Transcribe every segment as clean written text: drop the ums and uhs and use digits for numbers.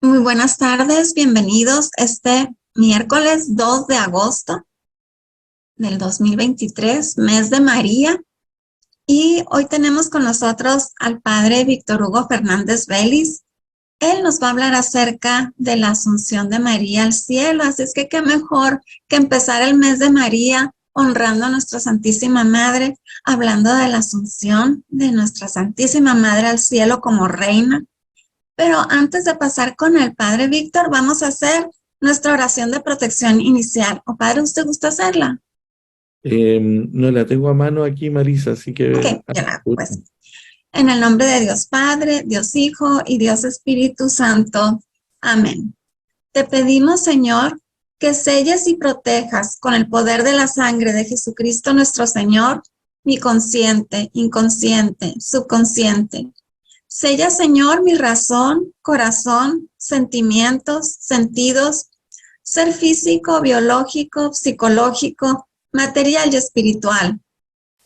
Muy buenas tardes, bienvenidos este miércoles 2 de agosto del 2023, mes de María. Y hoy tenemos con nosotros al Padre Víctor Hugo Fernández Vélez. Él nos va a hablar acerca de la Asunción de María al cielo, así es que qué mejor que empezar el mes de María honrando a nuestra Santísima Madre, hablando de la Asunción de nuestra Santísima Madre al cielo como reina. Pero antes de pasar con el Padre Víctor, vamos a hacer nuestra oración de protección inicial. ¿O Padre, usted gusta hacerla? No la tengo a mano aquí, Marisa, así Ok, que... yo la hago, pues. En el nombre de Dios Padre, Dios Hijo y Dios Espíritu Santo. Amén. Te pedimos, Señor, que selles y protejas con el poder de la sangre de Jesucristo nuestro Señor, mi consciente, inconsciente, subconsciente. Sella, Señor, mi razón, corazón, sentimientos, sentidos, ser físico, biológico, psicológico, material y espiritual.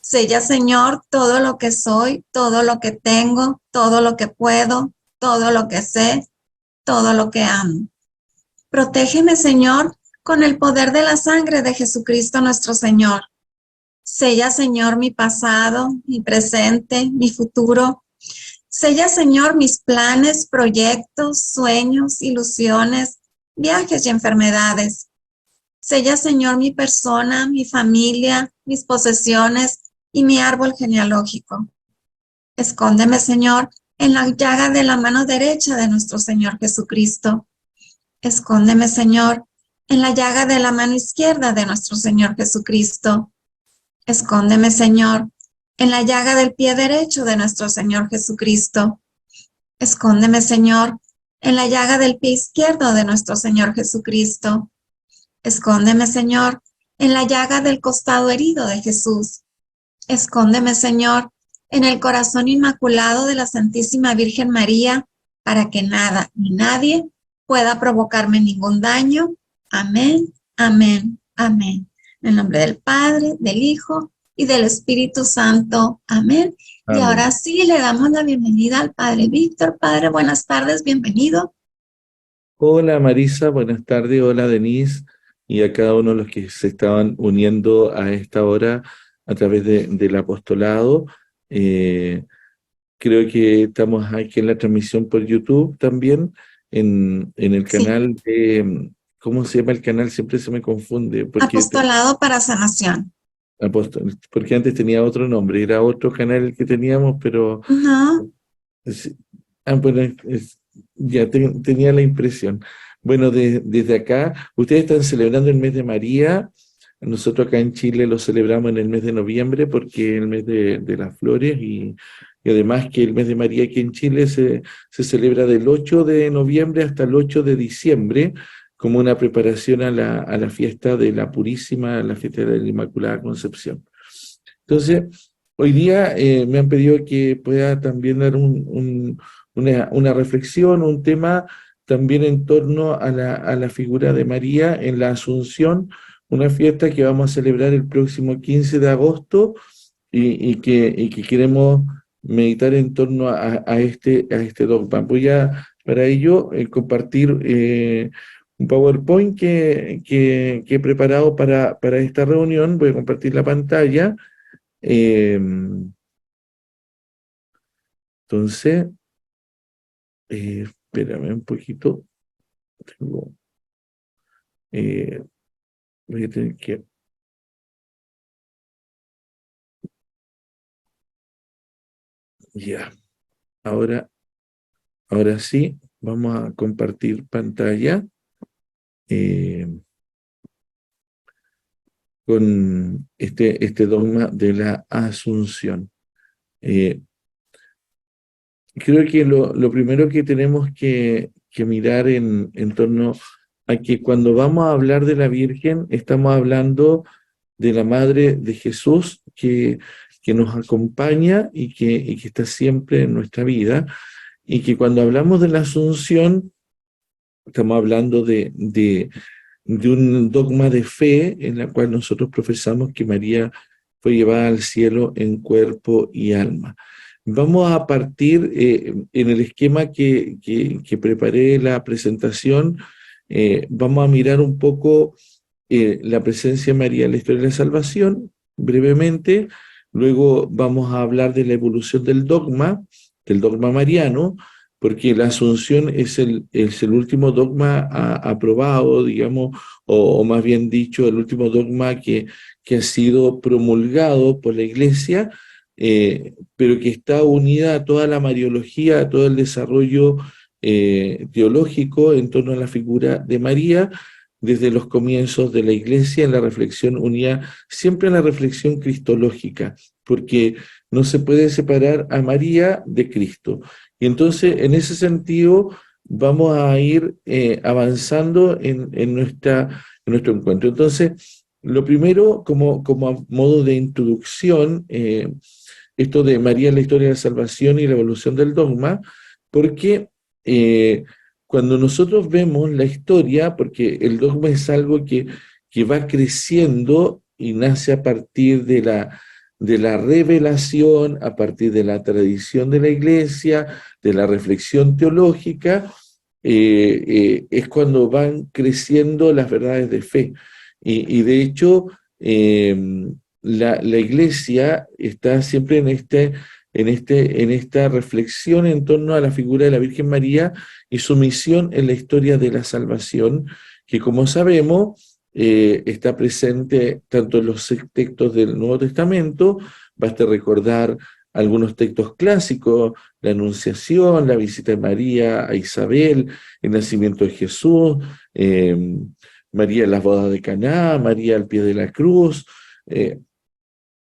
Sella, Señor, todo lo que soy, todo lo que tengo, todo lo que puedo, todo lo que sé, todo lo que amo. Protégeme, Señor, con el poder de la sangre de Jesucristo nuestro Señor. Sella, Señor, mi pasado, mi presente, mi futuro. Sella, Señor, mis planes, proyectos, sueños, ilusiones, viajes y enfermedades. Sella, Señor, mi persona, mi familia, mis posesiones y mi árbol genealógico. Escóndeme, Señor, en la llaga de la mano derecha de nuestro Señor Jesucristo. Escóndeme, Señor, en la llaga de la mano izquierda de nuestro Señor Jesucristo. Escóndeme, Señor, en la llaga del pie derecho de nuestro Señor Jesucristo. Escóndeme, Señor, en la llaga del pie izquierdo de nuestro Señor Jesucristo. Escóndeme, Señor, en la llaga del costado herido de Jesús. Escóndeme, Señor, en el corazón inmaculado de la Santísima Virgen María, para que nada ni nadie pueda provocarme ningún daño. Amén, amén, amén. En el nombre del Padre, del Hijo y del Espíritu Santo. Amén. Y ahora amén. sí, le damos la bienvenida al Padre Víctor. Padre, buenas tardes, bienvenido. Hola, Marisa, buenas tardes. Hola, Denise, y a cada uno de los que se estaban uniendo a esta hora a través del apostolado. Eh, Creo que estamos aquí en la transmisión por YouTube también, en el Sí, canal de... ¿Cómo se llama el canal? Siempre se me confunde, apostolado para sanación. porque antes tenía otro nombre, era otro canal el que teníamos, pero... No, Sí. Bueno, ya tenía la impresión. Bueno, desde acá, ustedes están celebrando el mes de María. Nosotros acá en Chile lo celebramos en el mes de noviembre porque es el mes de las flores y además que el mes de María aquí en Chile se celebra del 8 de noviembre hasta el 8 de diciembre como una preparación a la fiesta de la Purísima, a la fiesta de la Inmaculada Concepción. Entonces, hoy día me han pedido que pueda también dar una reflexión, un tema también en torno a la figura de María en la Asunción, una fiesta que vamos a celebrar el próximo 15 de agosto y que queremos meditar en torno a este dogma. Voy a, para ello, compartir un PowerPoint que he preparado para esta reunión. Voy a compartir la pantalla. Eh, entonces, espérame un poquito. Tengo, eh, voy a tener que... Ya, ahora, ahora sí, vamos a compartir pantalla eh, con este dogma de la Asunción. Eh, Creo que lo primero que tenemos que mirar en torno a que cuando vamos a hablar de la Virgen, estamos hablando de la Madre de Jesús que nos acompaña y que está siempre en nuestra vida, y que cuando hablamos de la Asunción, estamos hablando de un dogma de fe en la cual nosotros profesamos que María fue llevada al cielo en cuerpo y alma. Vamos a partir en el esquema que preparé la presentación, vamos a mirar un poco la presencia de María en la historia de la salvación, brevemente. Luego vamos a hablar de la evolución del dogma mariano, porque la Asunción es el último dogma aprobado, digamos, o más bien dicho, el último dogma que ha sido promulgado por la Iglesia, pero que está unida a toda la mariología, a todo el desarrollo teológico en torno a la figura de María, desde los comienzos de la Iglesia, en la reflexión unida, siempre en la reflexión cristológica, porque no se puede separar a María de Cristo. Y entonces, en ese sentido, vamos a ir avanzando en nuestro encuentro. Entonces, lo primero, como a modo de introducción, esto de María en la historia de la salvación y la evolución del dogma, porque cuando nosotros vemos la historia, porque el dogma es algo que va creciendo y nace a partir de la revelación, a partir de la tradición de la Iglesia, de la reflexión teológica, es cuando van creciendo las verdades de fe. Y de hecho, la Iglesia está siempre en esta reflexión en torno a la figura de la Virgen María y su misión en la historia de la salvación, que como sabemos está presente tanto en los textos del Nuevo Testamento, basta recordar algunos textos clásicos, la Anunciación, la visita de María a Isabel, el nacimiento de Jesús, María en las bodas de Caná, María al pie de la cruz.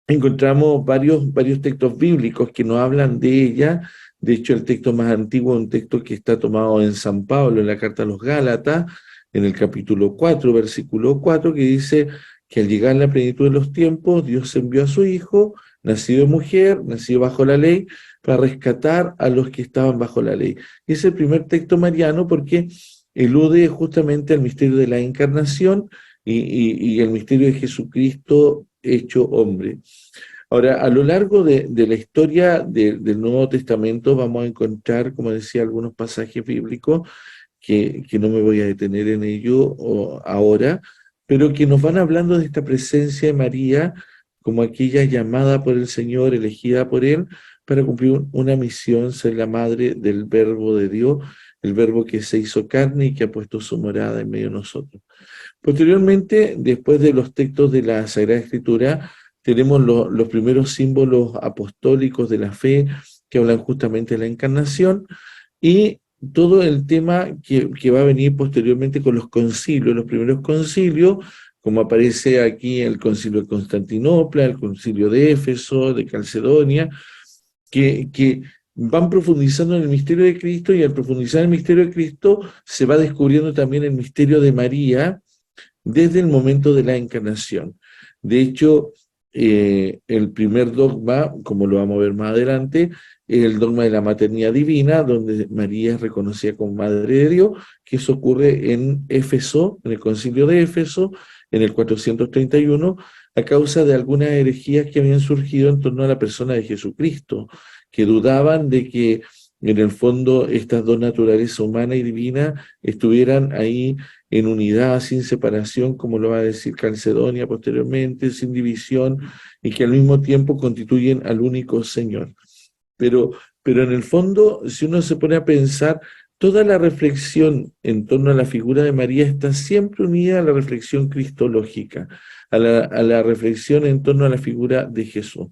Encontramos varios textos bíblicos que nos hablan de ella. De hecho, el texto más antiguo es un texto que está tomado en San Pablo, en la carta a los Gálatas, en el capítulo 4, versículo 4, que dice que al llegar la plenitud de los tiempos, Dios envió a su Hijo, nacido de mujer, nacido bajo la ley, para rescatar a los que estaban bajo la ley. Y es el primer texto mariano porque elude justamente al misterio de la encarnación y el misterio de Jesucristo hecho hombre. Ahora, a lo largo de la historia del Nuevo Testamento vamos a encontrar, como decía, algunos pasajes bíblicos que no me voy a detener en ello ahora, pero que nos van hablando de esta presencia de María como aquella llamada por el Señor, elegida por Él, para cumplir una misión, ser la madre del Verbo de Dios, el Verbo que se hizo carne y que ha puesto su morada en medio de nosotros. Posteriormente, después de los textos de la Sagrada Escritura, tenemos los primeros símbolos apostólicos de la fe que hablan justamente de la encarnación y todo el tema que va a venir posteriormente con los concilios, los primeros concilios, como aparece aquí el concilio de Constantinopla, el concilio de Éfeso, de Calcedonia, que van profundizando en el misterio de Cristo, y al profundizar en el misterio de Cristo se va descubriendo también el misterio de María desde el momento de la encarnación. De hecho, el primer dogma, como lo vamos a ver más adelante, es el dogma de la maternidad divina, donde María es reconocida como Madre de Dios, que eso ocurre en Éfeso, en el concilio de Éfeso, en el 431, a causa de algunas herejías que habían surgido en torno a la persona de Jesucristo, que dudaban de que en el fondo estas dos naturalezas, humana y divina, estuvieran ahí en unidad, sin separación, como lo va a decir Calcedonia posteriormente, sin división, y que al mismo tiempo constituyen al único Señor. Pero en el fondo, si uno se pone a pensar, toda la reflexión en torno a la figura de María está siempre unida a la reflexión cristológica, a la reflexión en torno a la figura de Jesús.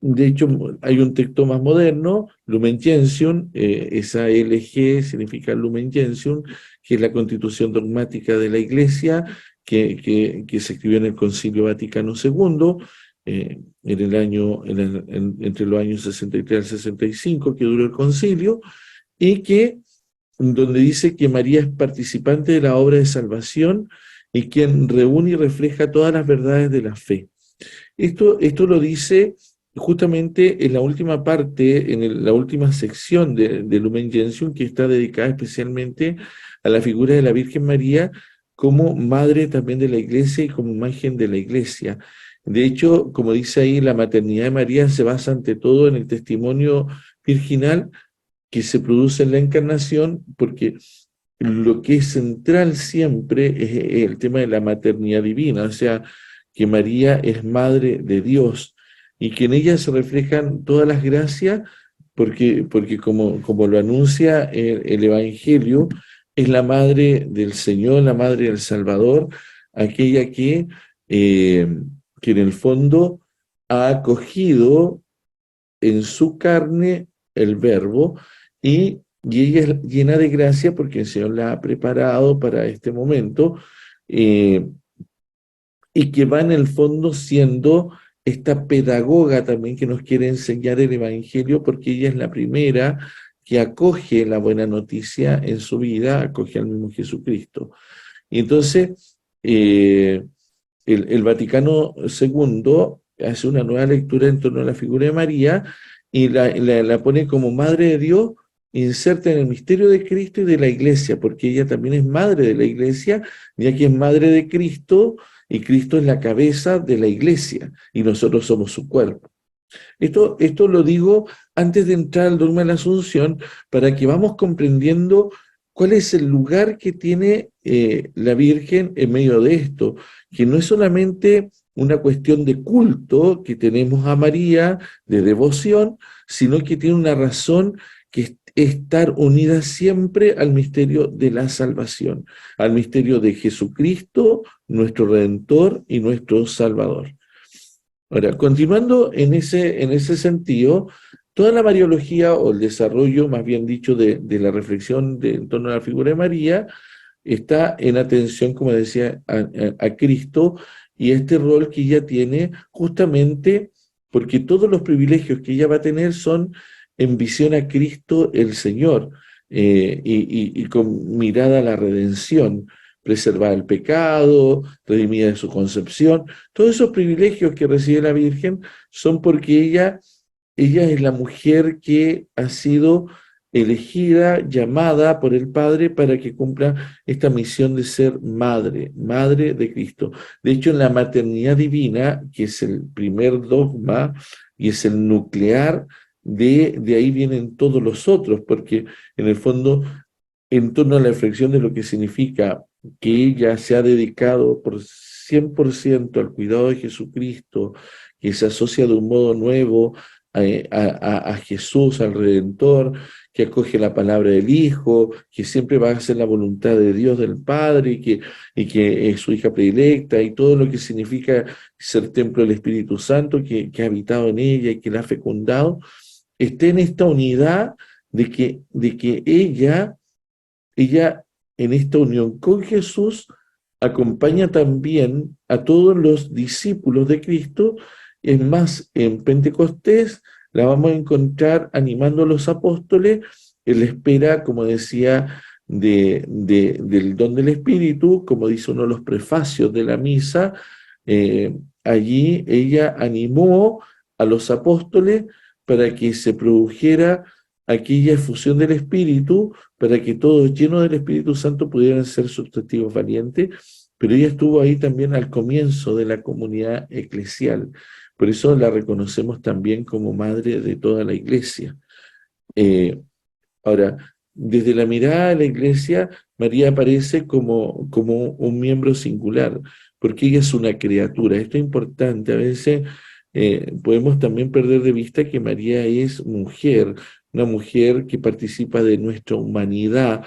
De hecho, hay un texto más moderno, Lumen Gentium, esa LG significa Lumen Gentium, que es la constitución dogmática de la Iglesia, que se escribió en el Concilio Vaticano II, entre los años 63 al 65, que duró el concilio, y donde dice que María es participante de la obra de salvación y quien reúne y refleja todas las verdades de la fe. Esto lo dice justamente en la última parte, en la última sección de Lumen Gentium, que está dedicada especialmente a la figura de la Virgen María como madre también de la Iglesia y como imagen de la Iglesia. De hecho, como dice ahí, la maternidad de María se basa ante todo en el testimonio virginal que se produce en la encarnación, porque lo que es central siempre es el tema de la maternidad divina, o sea, que María es madre de Dios y que en ella se reflejan todas las gracias, porque como lo anuncia el Evangelio, es la madre del Señor, la madre del Salvador, aquella eh, que en el fondo ha acogido en su carne el verbo y ella es llena de gracia porque el Señor la ha preparado para este momento eh, y que va en el fondo siendo esta pedagoga también que nos quiere enseñar el Evangelio porque ella es la primera que acoge la buena noticia en su vida, acoge al mismo Jesucristo. Y entonces el Vaticano II hace una nueva lectura en torno a la figura de María y la pone como Madre de Dios, inserta en el misterio de Cristo y de la Iglesia, porque ella también es Madre de la Iglesia, ya que es Madre de Cristo y Cristo es la cabeza de la Iglesia y nosotros somos su cuerpo. Esto lo digo antes de entrar al dogma de la Asunción, para que vamos comprendiendo cuál es el lugar que tiene la Virgen en medio de esto, que no es solamente una cuestión de culto que tenemos a María, de devoción, sino que tiene una razón que es estar unida siempre al misterio de la salvación, al misterio de Jesucristo, nuestro Redentor y nuestro Salvador. Ahora, continuando en ese sentido, toda la mariología o el desarrollo, más bien dicho, de la reflexión en torno a la figura de María, está en atención, como decía, a Cristo y este rol que ella tiene justamente porque todos los privilegios que ella va a tener son en visión a Cristo el Señor y con mirada a la redención, preservar el pecado, redimida de su concepción. Todos esos privilegios que recibe la Virgen son porque ella es la mujer que ha sido elegida, llamada por el Padre para que cumpla esta misión de ser madre, madre de Cristo. De hecho, en la maternidad divina, que es el primer dogma y es el nuclear, de ahí vienen todos los otros, porque en el fondo, en torno a la reflexión de lo que significa que ella se ha dedicado por 100% al cuidado de Jesucristo, que se asocia de un modo nuevo a Jesús, al Redentor, que acoge la palabra del Hijo, que siempre va a hacer la voluntad de Dios del Padre y que es su hija predilecta y todo lo que significa ser templo del Espíritu Santo que ha habitado en ella y que la ha fecundado, esté en esta unidad de que ella en esta unión con Jesús acompaña también a todos los discípulos de Cristo. Es más, en Pentecostés la vamos a encontrar animando a los apóstoles en la espera, como decía, del don del Espíritu, como dice uno de los prefacios de la misa. Allí ella animó a los apóstoles para que se produjera aquella efusión del Espíritu, para que todos llenos del Espíritu Santo pudieran ser sus testigos valientes, pero ella estuvo ahí también al comienzo de la comunidad eclesial. Por eso la reconocemos también como madre de toda la iglesia. Ahora, desde la mirada de la iglesia, María aparece como un miembro singular, porque ella es una criatura. Esto es importante. A veces podemos también perder de vista que María es mujer, una mujer que participa de nuestra humanidad,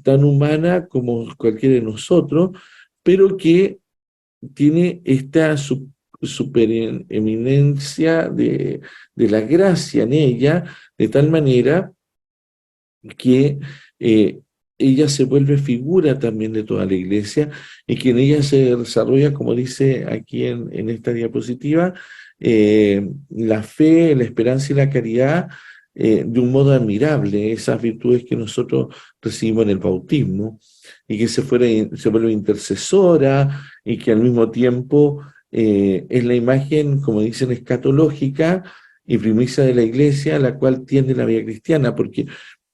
tan humana como cualquiera de nosotros, pero que tiene esta supereminencia de la gracia en ella, de tal manera que ella se vuelve figura también de toda la iglesia y que en ella se desarrolla, como dice aquí en esta diapositiva, la fe, la esperanza y la caridad de un modo admirable, esas virtudes que nosotros recibimos en el bautismo y que se vuelve intercesora y que al mismo tiempo es la imagen, como dicen, escatológica y primicia de la iglesia a la cual tiende la vida cristiana, porque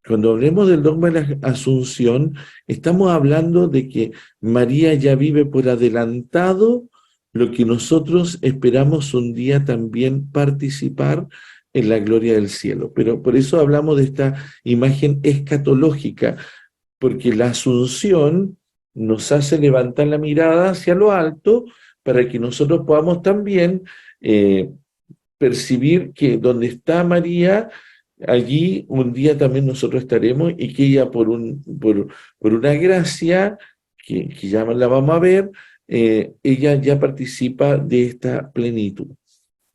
cuando hablemos del dogma de la Asunción, estamos hablando de que María ya vive por adelantado lo que nosotros esperamos un día también participar en la gloria del cielo. Pero por eso hablamos de esta imagen escatológica, porque la asunción nos hace levantar la mirada hacia lo alto para que nosotros podamos también percibir que donde está María, allí un día también nosotros estaremos y que ella por una gracia que ya la vamos a ver, ella ya participa de esta plenitud,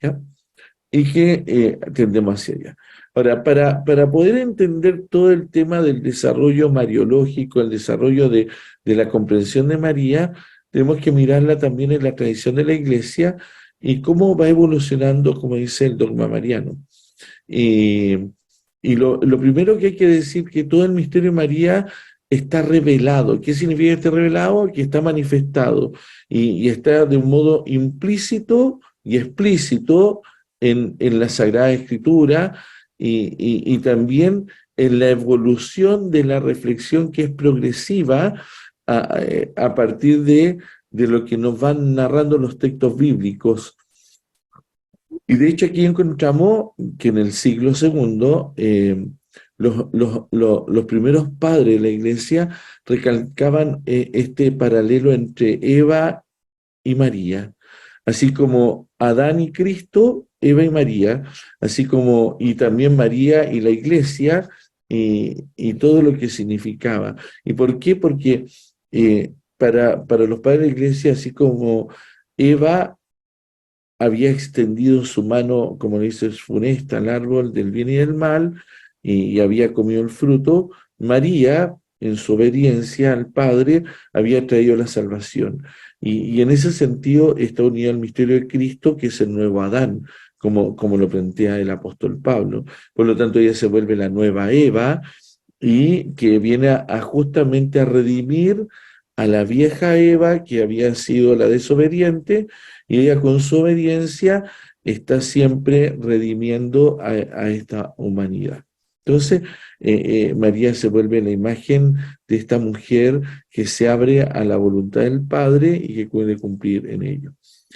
¿ya? Y que tendemos hacia allá. Ahora, para poder entender todo el tema del desarrollo mariológico, el desarrollo de la comprensión de María, tenemos que mirarla también en la tradición de la Iglesia y cómo va evolucionando, como dice el dogma mariano. Y, y lo primero que hay que decir que todo el misterio de María está revelado. ¿Qué significa este revelado? Que está manifestado y está de un modo implícito y explícito en la Sagrada Escritura y también en la evolución de la reflexión que es progresiva a partir de lo que nos van narrando los textos bíblicos. Y de hecho aquí encontramos que en el siglo segundo los primeros padres de la Iglesia recalcaban este paralelo entre Eva y María, así como Adán y Cristo, Eva y María, así como y también María y la Iglesia y todo lo que significaba. ¿Y por qué? Porque para los padres de la Iglesia, así como Eva había extendido su mano, como dices, funesta al árbol del bien y del mal, y había comido el fruto, María, en su obediencia al Padre, había traído la salvación. Y en ese sentido está unido al misterio de Cristo, que es el nuevo Adán, como lo plantea el apóstol Pablo. Por lo tanto, ella se vuelve la nueva Eva, y que viene justamente a redimir a la vieja Eva, que había sido la desobediente, y ella con su obediencia está siempre redimiendo a esta humanidad. Entonces, María se vuelve la imagen de esta mujer que se abre a la voluntad del Padre y que puede cumplir en ello.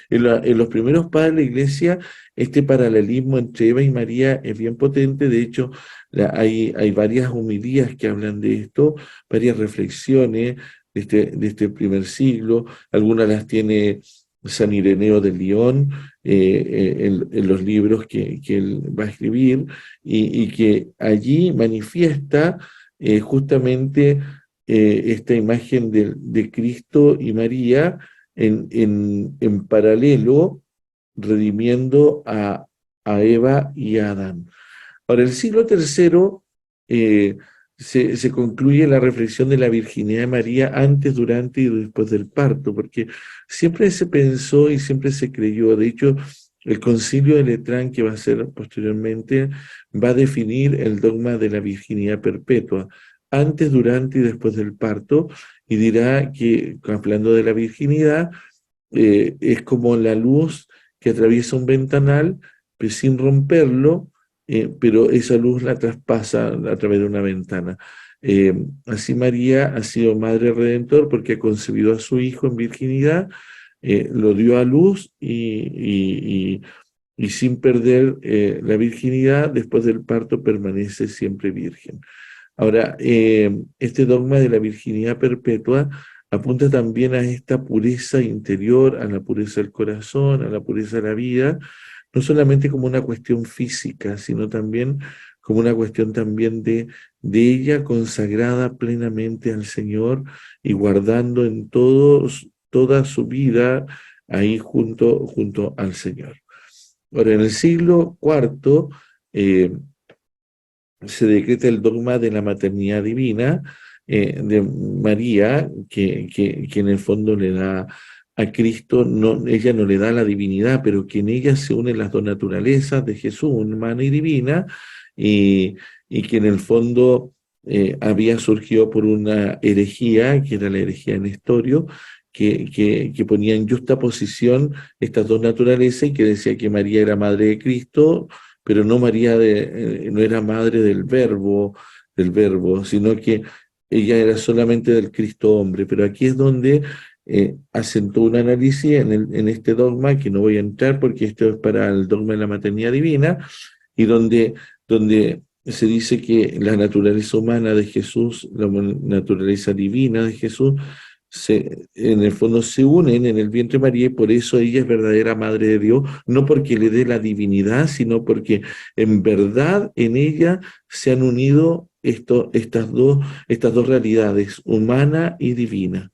En los primeros padres de la Iglesia, este paralelismo entre Eva y María es bien potente. De hecho, hay varias homilías que hablan de esto, varias reflexiones de este primer siglo. Algunas las tiene San Ireneo de León en los libros que él va a escribir y que allí manifiesta justamente esta imagen de Cristo y María en paralelo, redimiendo a Eva y a Adán. Ahora, el siglo tercero se concluye la reflexión de la virginidad de María antes, durante y después del parto, porque siempre se pensó y siempre se creyó, de hecho, el concilio de Letrán, que va a ser posteriormente, va a definir el dogma de la virginidad perpetua, antes, durante y después del parto, y dirá que, hablando de la virginidad, es como la luz que atraviesa un ventanal, pues sin romperlo, pero esa luz la traspasa a través de una ventana. Así María ha sido Madre Redentor porque ha concebido a su Hijo en virginidad, lo dio a luz y sin perder la virginidad, después del parto permanece siempre virgen. Ahora, este dogma de la virginidad perpetua apunta también a esta pureza interior, a la pureza del corazón, a la pureza de la vida, no solamente como una cuestión física, sino también como una cuestión también de ella consagrada plenamente al Señor y guardando en toda su vida ahí junto al Señor. Ahora, en el siglo IV se decreta el dogma de la maternidad divina de María, que en el fondo le da a Cristo, no, ella no le da la divinidad, pero que en ella se unen las dos naturalezas de Jesús, humana y divina, y que en el fondo había surgido por una herejía, que era la herejía de Nestorio, que ponía en justa posición estas dos naturalezas y que decía que María era madre de Cristo, pero no María no era madre del verbo, sino que ella era solamente del Cristo hombre. Pero aquí es donde hacen todo un análisis en este dogma, que no voy a entrar porque esto es para el dogma de la maternidad divina, y donde se dice que la naturaleza humana de Jesús, la naturaleza divina de Jesús, en el fondo se unen en el vientre de María, y por eso ella es verdadera Madre de Dios, no porque le dé la divinidad, sino porque en verdad en ella se han unido estas dos realidades, humana y divina.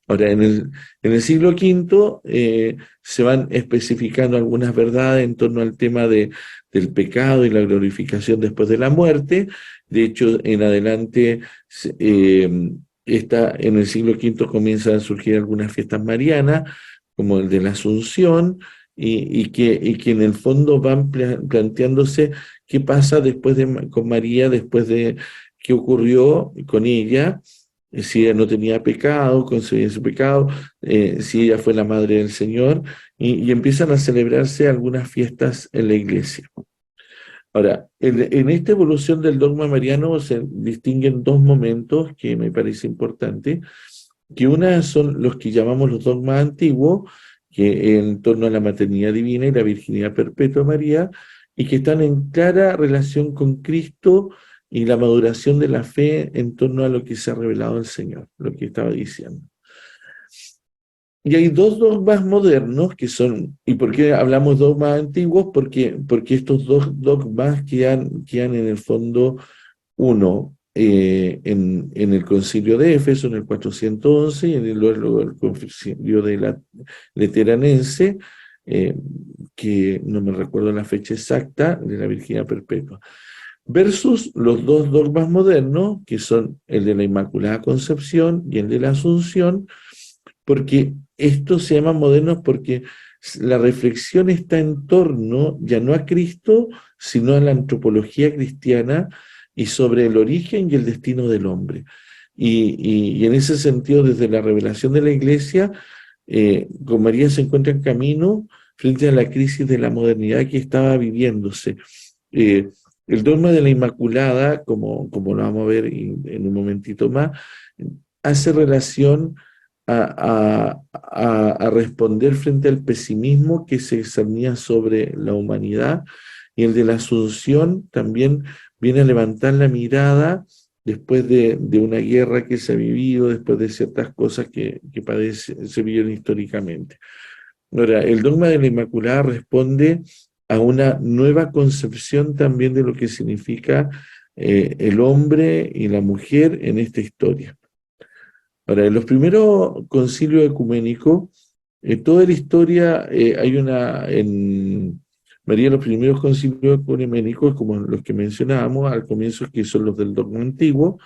Ahora, en el siglo V se van especificando algunas verdades en torno al tema del pecado y la glorificación después de la muerte. De hecho, en adelante, en el siglo V comienzan a surgir algunas fiestas marianas, como el de la Asunción, y que en el fondo van planteándose qué pasa con María, después de qué ocurrió con ella, si ella no tenía pecado, concebía su pecado, si ella fue la madre del Señor, y empiezan a celebrarse algunas fiestas en la iglesia. Ahora, en esta evolución del dogma mariano se distinguen dos momentos que me parece importante, que una son los que llamamos los dogmas antiguos, que en torno a la maternidad divina y la virginidad perpetua de María, y que están en clara relación con Cristo y la maduración de la fe en torno a lo que se ha revelado el Señor, lo que estaba diciendo. Y hay dos dogmas modernos que son, ¿y por qué hablamos dogmas antiguos? Porque estos dos dogmas quedan en el fondo, uno, en el concilio de Éfeso, en el 411, y luego el concilio de la Leteranense, que no me recuerdo la fecha exacta, de la Virginidad Perpetua, versus los dos dogmas modernos, que son el de la Inmaculada Concepción y el de la Asunción, porque estos se llaman modernos porque la reflexión está en torno ya no a Cristo, sino a la antropología cristiana y sobre el origen y el destino del hombre. Y en ese sentido, desde la revelación de la Iglesia, con María se encuentra en camino frente a la crisis de la modernidad que estaba viviéndose. El dogma de la Inmaculada, como lo vamos a ver en un momentito más, hace relación a responder frente al pesimismo que se cernía sobre la humanidad, y el de la Asunción también viene a levantar la mirada después de una guerra que se ha vivido, después de ciertas cosas que se vivieron históricamente. Ahora, el dogma de la Inmaculada responde a una nueva concepción también de lo que significa el hombre y la mujer en esta historia. Ahora, en los primeros concilios ecuménicos, toda la historia, en María, los primeros concilios ecuménicos, como los que mencionábamos al comienzo, que son los del dogma antiguo,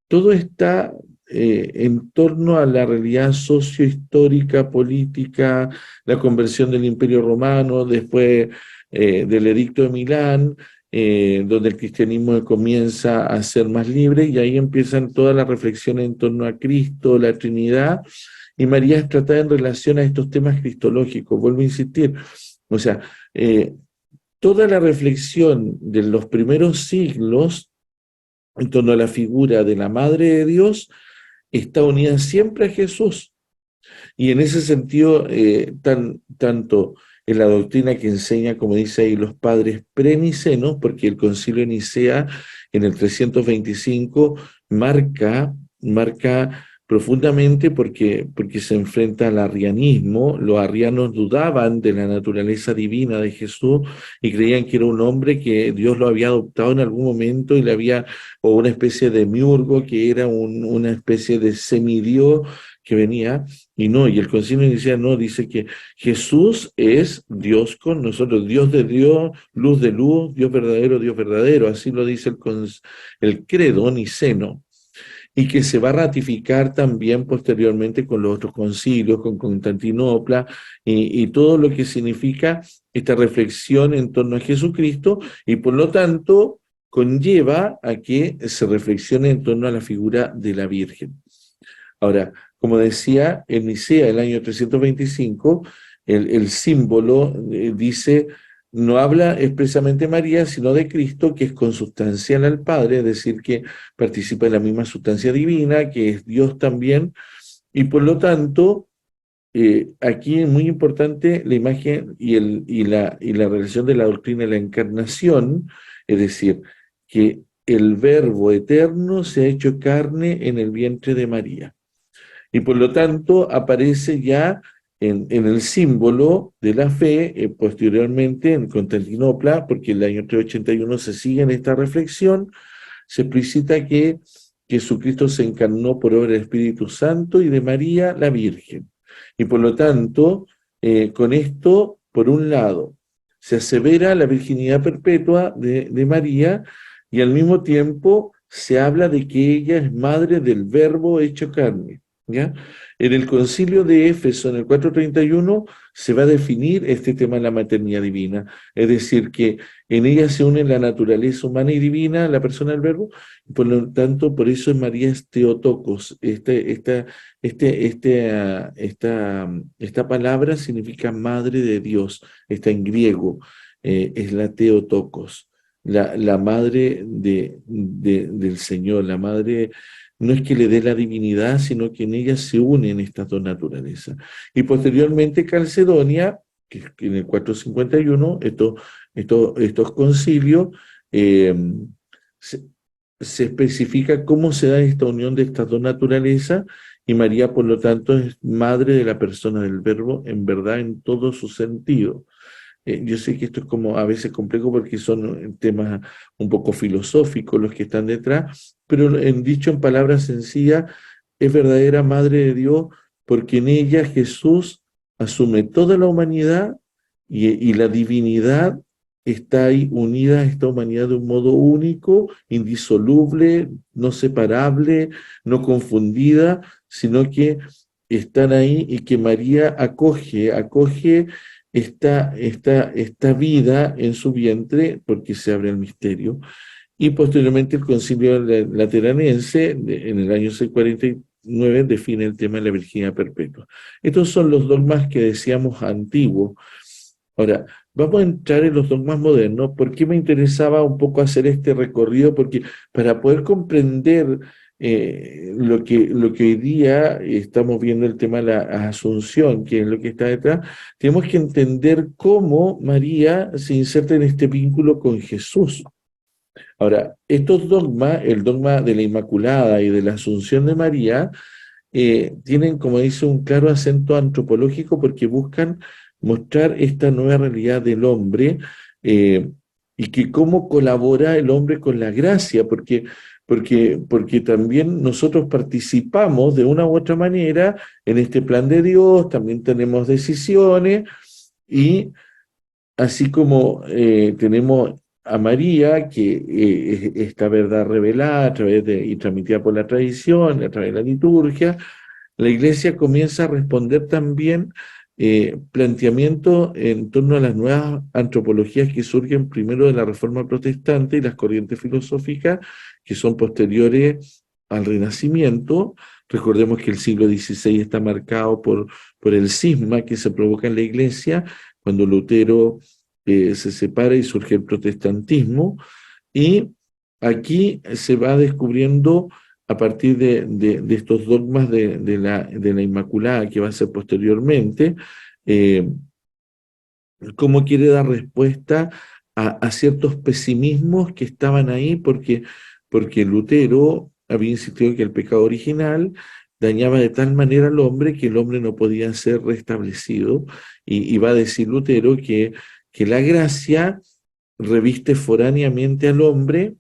todo está en torno a la realidad sociohistórica, política, la conversión del Imperio Romano, después del Edicto de Milán, donde el cristianismo comienza a ser más libre, y ahí empiezan todas las reflexiones en torno a Cristo, la Trinidad, y María es tratada en relación a estos temas cristológicos. Vuelvo a insistir, o sea, toda la reflexión de los primeros siglos en torno a la figura de la Madre de Dios está unida siempre a Jesús. Y en ese sentido, tanto en la doctrina que enseña, como dice ahí, los padres prenicenos, porque el concilio de Nicea en el 325 marca profundamente porque se enfrenta al arrianismo. Los arrianos dudaban de la naturaleza divina de Jesús y creían que era un hombre que Dios lo había adoptado en algún momento, o una especie de miurgo, que era una especie de semidios que venía, y el concilio inicial no, dice que Jesús es Dios con nosotros, Dios de Dios, luz de luz, Dios verdadero, así lo dice el credo niceno, y que se va a ratificar también posteriormente con los otros concilios, con Constantinopla, y todo lo que significa esta reflexión en torno a Jesucristo, y por lo tanto conlleva a que se reflexione en torno a la figura de la Virgen. Ahora, como decía, en Nicea, el año 325, el símbolo dice, no habla expresamente María, sino de Cristo, que es consubstancial al Padre, es decir, que participa de la misma sustancia divina, que es Dios también, Y por lo tanto, aquí es muy importante la imagen y la relación de la doctrina de la encarnación, es decir, que el Verbo eterno se ha hecho carne en el vientre de María. Y por lo tanto aparece ya en el símbolo de la fe, posteriormente en Constantinopla, porque el año 381 se sigue en esta reflexión, se explicita que Jesucristo se encarnó por obra del Espíritu Santo y de María la Virgen. Y por lo tanto, con esto, por un lado, se asevera la virginidad perpetua de María y al mismo tiempo se habla de que ella es madre del Verbo hecho carne. ¿Ya? En el concilio de Éfeso, en el 431, se va a definir este tema de la maternidad divina, es decir, que en ella se une la naturaleza humana y divina, la persona del Verbo, y por lo tanto, por eso María es Theotokos. Esta palabra significa madre de Dios, está en griego, es la Theotokos, la madre del Señor, la madre. No es que le dé la divinidad, sino que en ella se unen estas dos naturalezas. Y posteriormente Calcedonia, que en el 451, estos concilios, eh, se, se especifica cómo se da esta unión de estas dos naturalezas, y María, por lo tanto, es madre de la persona del Verbo, en verdad, en todo su sentido. Yo sé que esto es como a veces complejo porque son temas un poco filosóficos los que están detrás, pero dicho en palabras sencillas, es verdadera Madre de Dios porque en ella Jesús asume toda la humanidad y la divinidad está ahí unida a esta humanidad de un modo único, indisoluble, no separable, no confundida, sino que están ahí y que María acoge esta vida en su vientre porque se abre el misterio. Y posteriormente el Concilio Lateranense, en el año 649, define el tema de la virginidad perpetua. Estos son los dogmas que decíamos antiguos. Ahora, vamos a entrar en los dogmas modernos. ¿Por qué me interesaba un poco hacer este recorrido? Porque para poder comprender lo que hoy día estamos viendo, el tema de la Asunción, que es lo que está detrás, tenemos que entender cómo María se inserta en este vínculo con Jesús. Ahora, estos dogmas, el dogma de la Inmaculada y de la Asunción de María, tienen, como dice, un claro acento antropológico porque buscan mostrar esta nueva realidad del hombre, eh, y que cómo colabora el hombre con la gracia, porque también nosotros participamos de una u otra manera en este plan de Dios, también tenemos decisiones, y así como tenemos a María, que esta verdad revelada a través y transmitida por la tradición, a través de la liturgia, la Iglesia comienza a responder también planteamientos en torno a las nuevas antropologías que surgen primero de la Reforma Protestante y las corrientes filosóficas que son posteriores al Renacimiento. Recordemos que el siglo XVI está marcado por el cisma que se provoca en la Iglesia cuando Lutero se separa y surge el protestantismo, y aquí se va descubriendo a partir de estos dogmas de la Inmaculada, que va a ser posteriormente, eh, cómo quiere dar respuesta a ciertos pesimismos que estaban ahí, porque Lutero había insistido que el pecado original dañaba de tal manera al hombre que el hombre no podía ser restablecido, y va a decir Lutero que la gracia reviste foráneamente al hombre,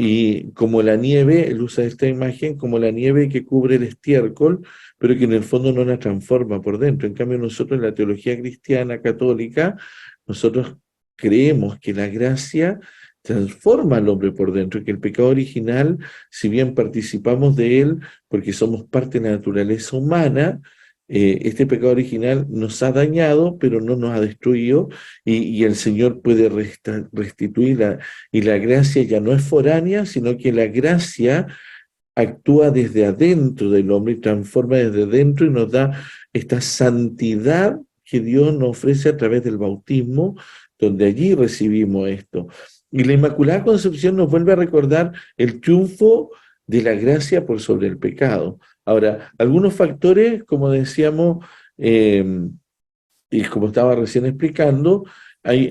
y como la nieve, él usa esta imagen como la nieve que cubre el estiércol, pero que en el fondo no la transforma por dentro. En cambio, nosotros en la teología cristiana católica, nosotros creemos que la gracia transforma al hombre por dentro, que el pecado original, si bien participamos de él porque somos parte de la naturaleza humana, este pecado original nos ha dañado, pero no nos ha destruido, y el Señor puede restituir, y la gracia ya no es foránea, sino que la gracia actúa desde adentro del hombre y transforma desde adentro y nos da esta santidad que Dios nos ofrece a través del bautismo, donde allí recibimos esto. Y la Inmaculada Concepción nos vuelve a recordar el triunfo de la gracia por sobre el pecado. Ahora, algunos factores, como decíamos, y como estaba recién explicando,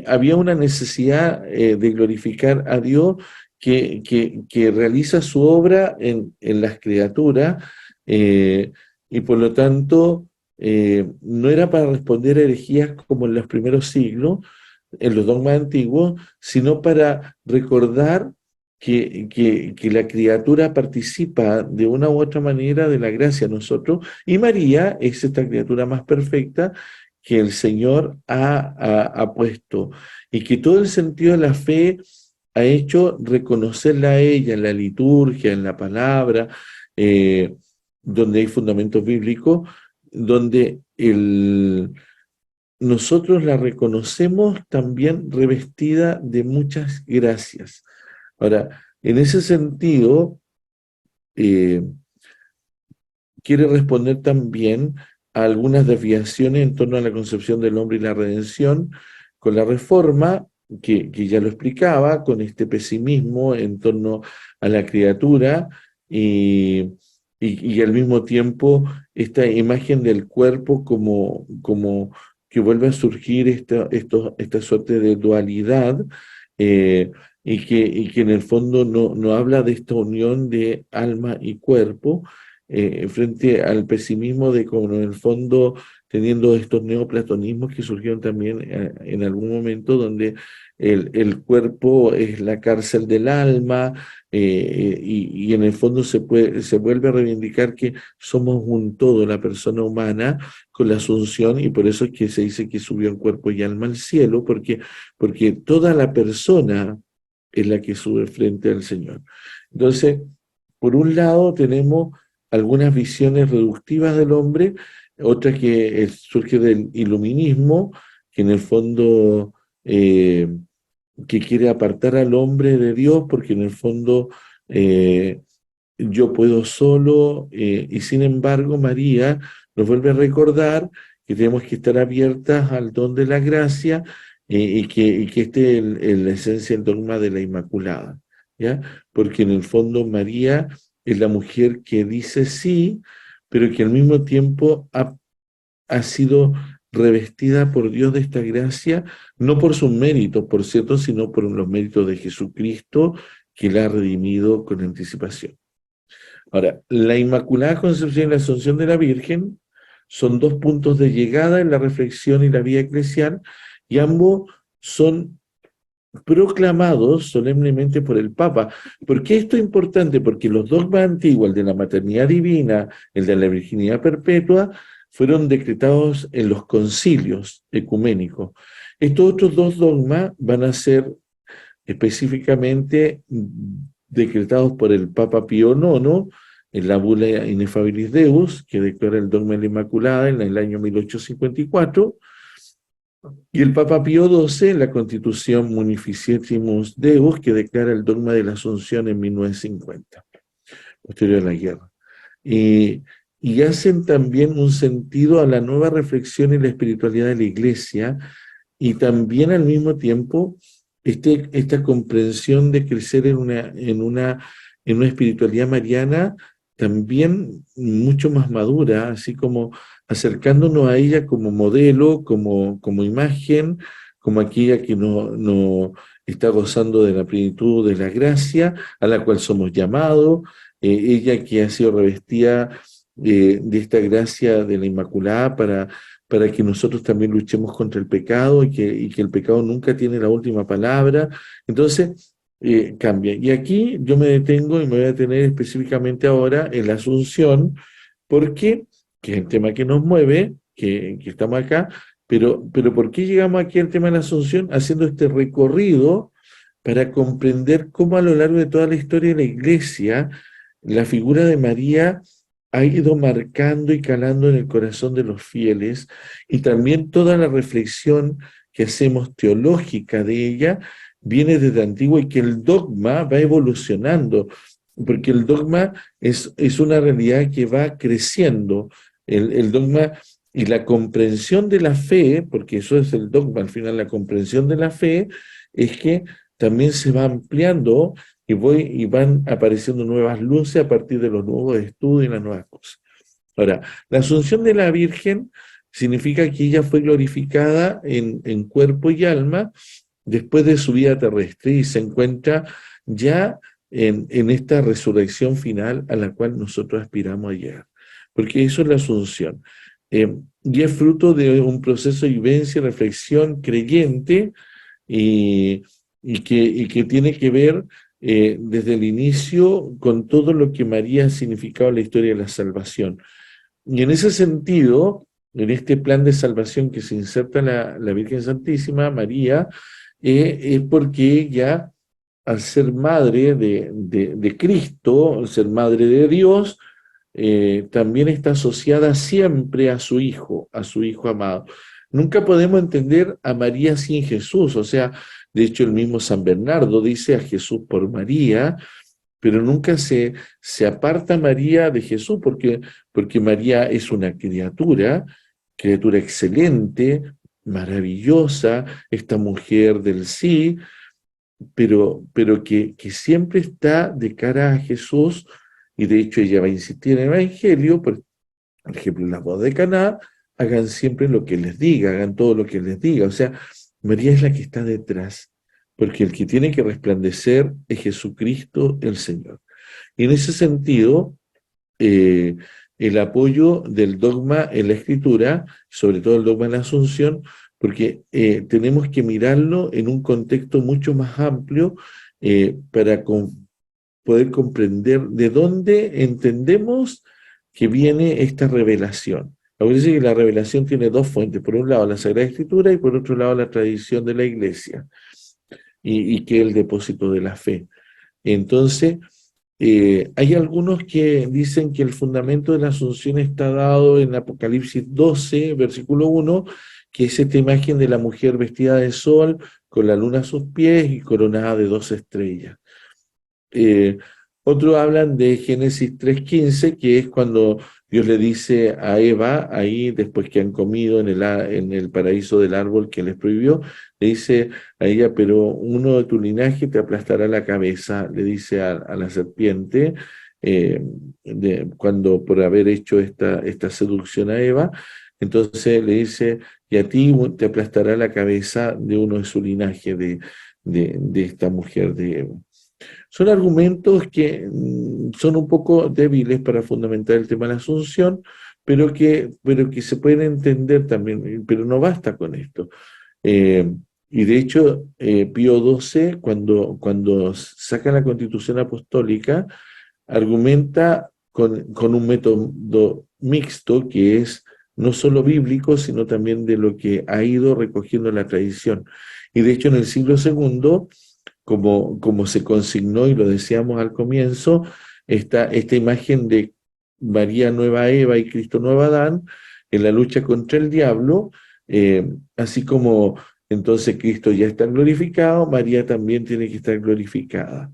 había una necesidad de glorificar a Dios que realiza su obra en las criaturas, y por lo tanto no era para responder a herejías como en los primeros siglos, en los dogmas antiguos, sino para recordar que la criatura participa de una u otra manera de la gracia a nosotros, y María es esta criatura más perfecta que el Señor ha puesto, y que todo el sentido de la fe ha hecho reconocerla a ella en la liturgia, en la palabra, donde hay fundamentos bíblicos, donde nosotros la reconocemos también revestida de muchas gracias. Ahora, en ese sentido, eh, quiere responder también a algunas desviaciones en torno a la concepción del hombre y la redención, con la reforma, que ya lo explicaba, con este pesimismo en torno a la criatura, y al mismo tiempo esta imagen del cuerpo como que vuelve a surgir esta suerte de dualidad, y que en el fondo no habla de esta unión de alma y cuerpo, frente al pesimismo de como en el fondo teniendo estos neoplatonismos que surgieron también en algún momento, donde el cuerpo es la cárcel del alma, y en el fondo se vuelve a reivindicar que somos un todo, la persona humana, con la asunción, y por eso es que se dice que subió en cuerpo y alma al cielo, porque toda la persona es la que sube frente al Señor. Entonces, por un lado tenemos algunas visiones reductivas del hombre, otra que surge del iluminismo, que en el fondo que quiere apartar al hombre de Dios, porque en el fondo yo puedo solo, y sin embargo María nos vuelve a recordar que tenemos que estar abiertas al don de la gracia, y que este es la esencia del dogma de la Inmaculada, ¿ya? Porque en el fondo María es la mujer que dice sí, pero que al mismo tiempo ha sido revestida por Dios de esta gracia, no por sus méritos, por cierto, sino por los méritos de Jesucristo, que la ha redimido con anticipación. Ahora, la Inmaculada Concepción y la Asunción de la Virgen son dos puntos de llegada en la reflexión y la vida eclesial, y ambos son proclamados solemnemente por el Papa. ¿Por qué esto es importante? Porque los dogmas antiguos, el de la maternidad divina, el de la virginidad perpetua, fueron decretados en los concilios ecuménicos. Estos otros dos dogmas van a ser específicamente decretados por el Papa Pío IX en la bula Ineffabilis Deus, que declara el dogma de la Inmaculada en el año 1854, y el Papa Pío XII en la Constitución Munificentimus Deus, que declara el dogma de la Asunción en 1950, posterior a la guerra. Y hacen también un sentido a la nueva reflexión y la espiritualidad de la Iglesia, y también al mismo tiempo esta comprensión de crecer en una espiritualidad mariana también mucho más madura, así como acercándonos a ella como modelo, como imagen, como aquella que no está gozando de la plenitud de la gracia, a la cual somos llamados, ella que ha sido revestida de esta gracia de la Inmaculada para que nosotros también luchemos contra el pecado, y que el pecado nunca tiene la última palabra. Entonces, cambia. Y aquí yo me detengo y me voy a detener específicamente ahora en la Asunción, porque, que es el tema que nos mueve, que estamos acá, pero ¿por qué llegamos aquí al tema de la Asunción? Haciendo este recorrido para comprender cómo a lo largo de toda la historia de la Iglesia, la figura de María ha ido marcando y calando en el corazón de los fieles, y también toda la reflexión que hacemos teológica de ella viene desde antiguo, y que el dogma va evolucionando, porque el dogma es una realidad que va creciendo. El dogma y la comprensión de la fe, porque eso es el dogma, al final la comprensión de la fe, es que también se va ampliando, y van apareciendo nuevas luces a partir de los nuevos estudios y las nuevas cosas. Ahora, la asunción de la Virgen significa que ella fue glorificada en cuerpo y alma después de su vida terrestre y se encuentra ya en esta resurrección final a la cual nosotros aspiramos a llegar. Porque eso es la asunción. Y es fruto de un proceso de vivencia y reflexión creyente y que tiene que ver desde el inicio con todo lo que María ha significado en la historia de la salvación. Y en ese sentido, en este plan de salvación que se inserta la Virgen Santísima, María, es porque ella, al ser madre de Cristo, al ser madre de Dios, también está asociada siempre a su Hijo amado. Nunca podemos entender a María sin Jesús, o sea, de hecho el mismo San Bernardo dice a Jesús por María, pero nunca se aparta María de Jesús porque María es una criatura excelente, maravillosa, esta mujer del sí, pero que siempre está de cara a Jesús, y de hecho ella va a insistir en el Evangelio, por ejemplo, en la boda de Caná, hagan siempre lo que les diga, hagan todo lo que les diga. O sea, María es la que está detrás, porque el que tiene que resplandecer es Jesucristo el Señor. Y en ese sentido, eh, el apoyo del dogma en la Escritura, sobre todo el dogma en la Asunción, porque tenemos que mirarlo en un contexto mucho más amplio para poder comprender de dónde entendemos que viene esta revelación. Acuérdense que la revelación tiene dos fuentes, por un lado la Sagrada Escritura y por otro lado la tradición de la Iglesia, y que es el depósito de la fe. Entonces, hay algunos que dicen que el fundamento de la Asunción está dado en Apocalipsis 12, versículo 1, que es esta imagen de la mujer vestida de sol, con la luna a sus pies y coronada de 12 estrellas. Otros hablan de Génesis 3:15, que es cuando Dios le dice a Eva, ahí después que han comido en el paraíso del árbol que les prohibió, le dice a ella, pero uno de tu linaje te aplastará la cabeza, le dice a la serpiente, cuando por haber hecho esta seducción a Eva, entonces le dice, y a ti te aplastará la cabeza de uno de su linaje, de esta mujer de Eva. Son argumentos que son un poco débiles para fundamentar el tema de la Asunción, pero que se pueden entender también, pero no basta con esto. Y de hecho, Pío XII, cuando saca la Constitución Apostólica, argumenta con un método mixto que es no solo bíblico, sino también de lo que ha ido recogiendo la tradición. Y de hecho, en el siglo segundo, como se consignó y lo decíamos al comienzo, esta imagen de María nueva Eva y Cristo nuevo Adán en la lucha contra el diablo, así como entonces Cristo ya está glorificado, María también tiene que estar glorificada.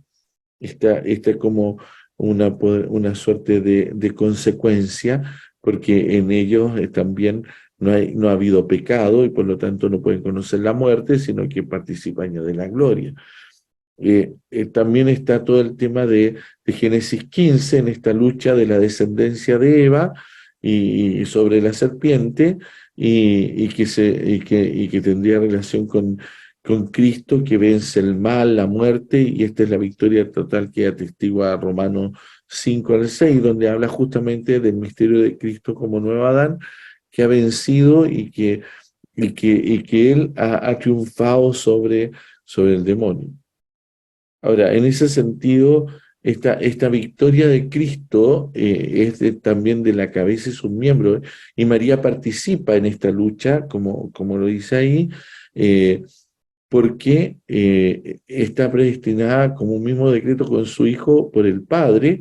Esta como una suerte de consecuencia, porque en ellos también no ha habido pecado y por lo tanto no pueden conocer la muerte, sino que participan ya de la gloria. También está todo el tema de Génesis 15 en esta lucha de la descendencia de Eva y sobre la serpiente y que tendría relación con Cristo que vence el mal, la muerte, y esta es la victoria total que atestigua Romanos 5 al 6, donde habla justamente del misterio de Cristo como nuevo Adán, que ha vencido y que Él ha triunfado sobre el demonio. Ahora, en ese sentido, esta victoria de Cristo es también de la cabeza y sus miembros, y María participa en esta lucha, como lo dice ahí, porque está predestinada como un mismo decreto con su Hijo por el Padre,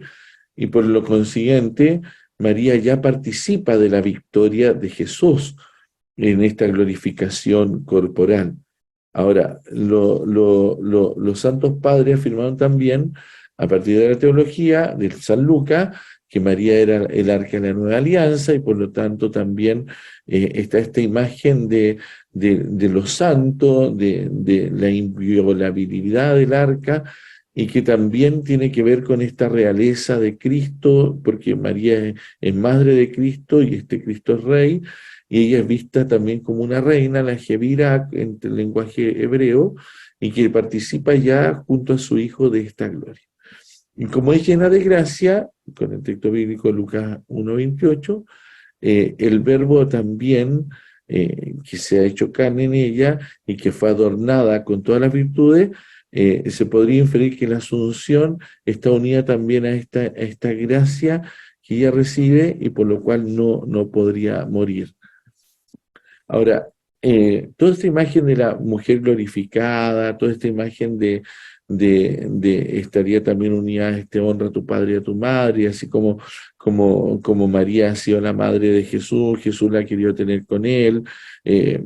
y por lo consiguiente, María ya participa de la victoria de Jesús en esta glorificación corporal. Ahora, los santos padres afirmaron también, a partir de la teología de San Lucas, que María era el arca de la nueva alianza, y por lo tanto también está esta imagen de los santos, de la inviolabilidad del arca, y que también tiene que ver con esta realeza de Cristo, porque María es madre de Cristo y este Cristo es rey, y ella es vista también como una reina, la Jebira, en el lenguaje hebreo, y que participa ya junto a su hijo de esta gloria. Y como es llena de gracia, con el texto bíblico de Lucas 1:28, el verbo también, que se ha hecho carne en ella y que fue adornada con todas las virtudes, se podría inferir que la asunción está unida también a esta gracia que ella recibe y por lo cual no podría morir. Ahora, toda esta imagen de la mujer glorificada, toda esta imagen de estaría también unida a este honra a tu padre y a tu madre, así como María ha sido la madre de Jesús, Jesús la quería tener con él, eh,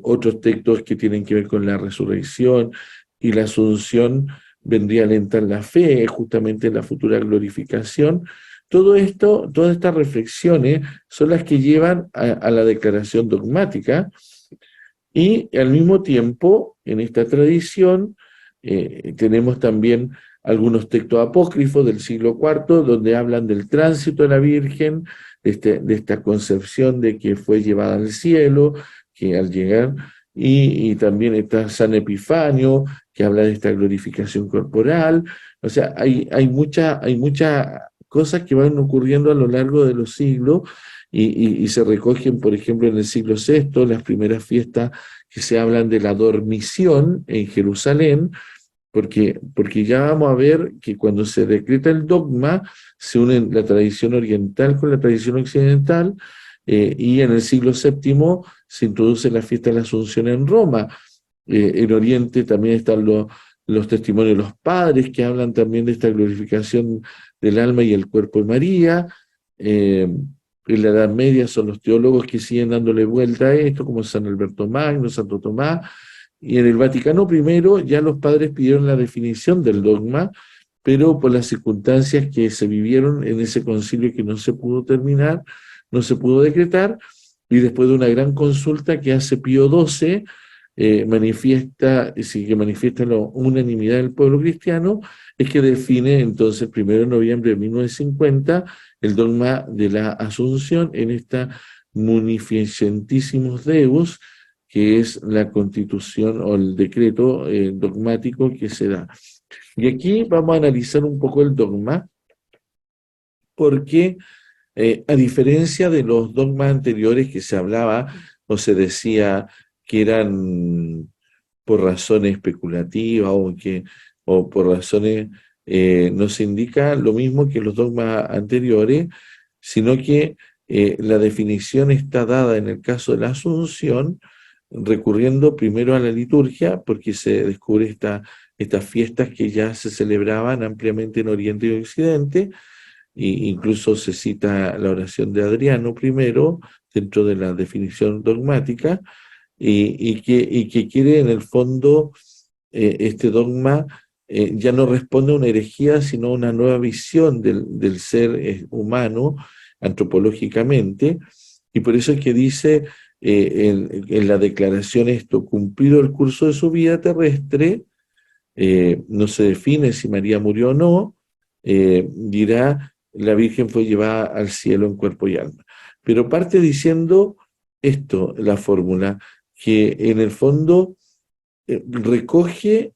otros textos que tienen que ver con la resurrección y la asunción vendría a alentar la fe, justamente en la futura glorificación. Todo esto, todas estas reflexiones son las que llevan a la declaración dogmática y al mismo tiempo, en esta tradición, tenemos también algunos textos apócrifos del siglo IV donde hablan del tránsito de la Virgen, de esta concepción de que fue llevada al cielo, que al llegar, y también está San Epifanio, que habla de esta glorificación corporal. O sea, hay muchas cosas que van ocurriendo a lo largo de los siglos y se recogen, por ejemplo, en el siglo VI, las primeras fiestas que se hablan de la dormición en Jerusalén, porque ya vamos a ver que cuando se decreta el dogma, se une la tradición oriental con la tradición occidental, y en el siglo VII se introduce la fiesta de la Asunción en Roma. En Oriente también están los testimonios de los padres que hablan también de esta glorificación del alma y el cuerpo de María. En la Edad Media son los teólogos que siguen dándole vuelta a esto, como San Alberto Magno, Santo Tomás, y en el Vaticano I ya los padres pidieron la definición del dogma, pero por las circunstancias que se vivieron en ese concilio que no se pudo terminar, no se pudo decretar, y después de una gran consulta que hace Pío XII, que manifiesta la unanimidad del pueblo cristiano, es que define entonces el 1 de noviembre de 1950 el dogma de la Asunción en esta Munificentissimus Deus, que es la constitución o el decreto dogmático que se da. Y aquí vamos a analizar un poco el dogma, porque a diferencia de los dogmas anteriores que se hablaba o se decía que eran por razones especulativas o por razones, no se indica lo mismo que los dogmas anteriores, sino que la definición está dada en el caso de la Asunción, recurriendo primero a la liturgia, porque se descubre estas fiestas que ya se celebraban ampliamente en Oriente y Occidente, e incluso se cita la oración de Adriano primero, dentro de la definición dogmática, y que quiere en el fondo este dogma ya no responde a una herejía, sino a una nueva visión del ser humano antropológicamente, y por eso es que dice en la declaración esto: cumplido el curso de su vida terrestre, no se define si María murió o no, dirá, la Virgen fue llevada al cielo en cuerpo y alma. Pero parte diciendo esto, la fórmula, que en el fondo recoge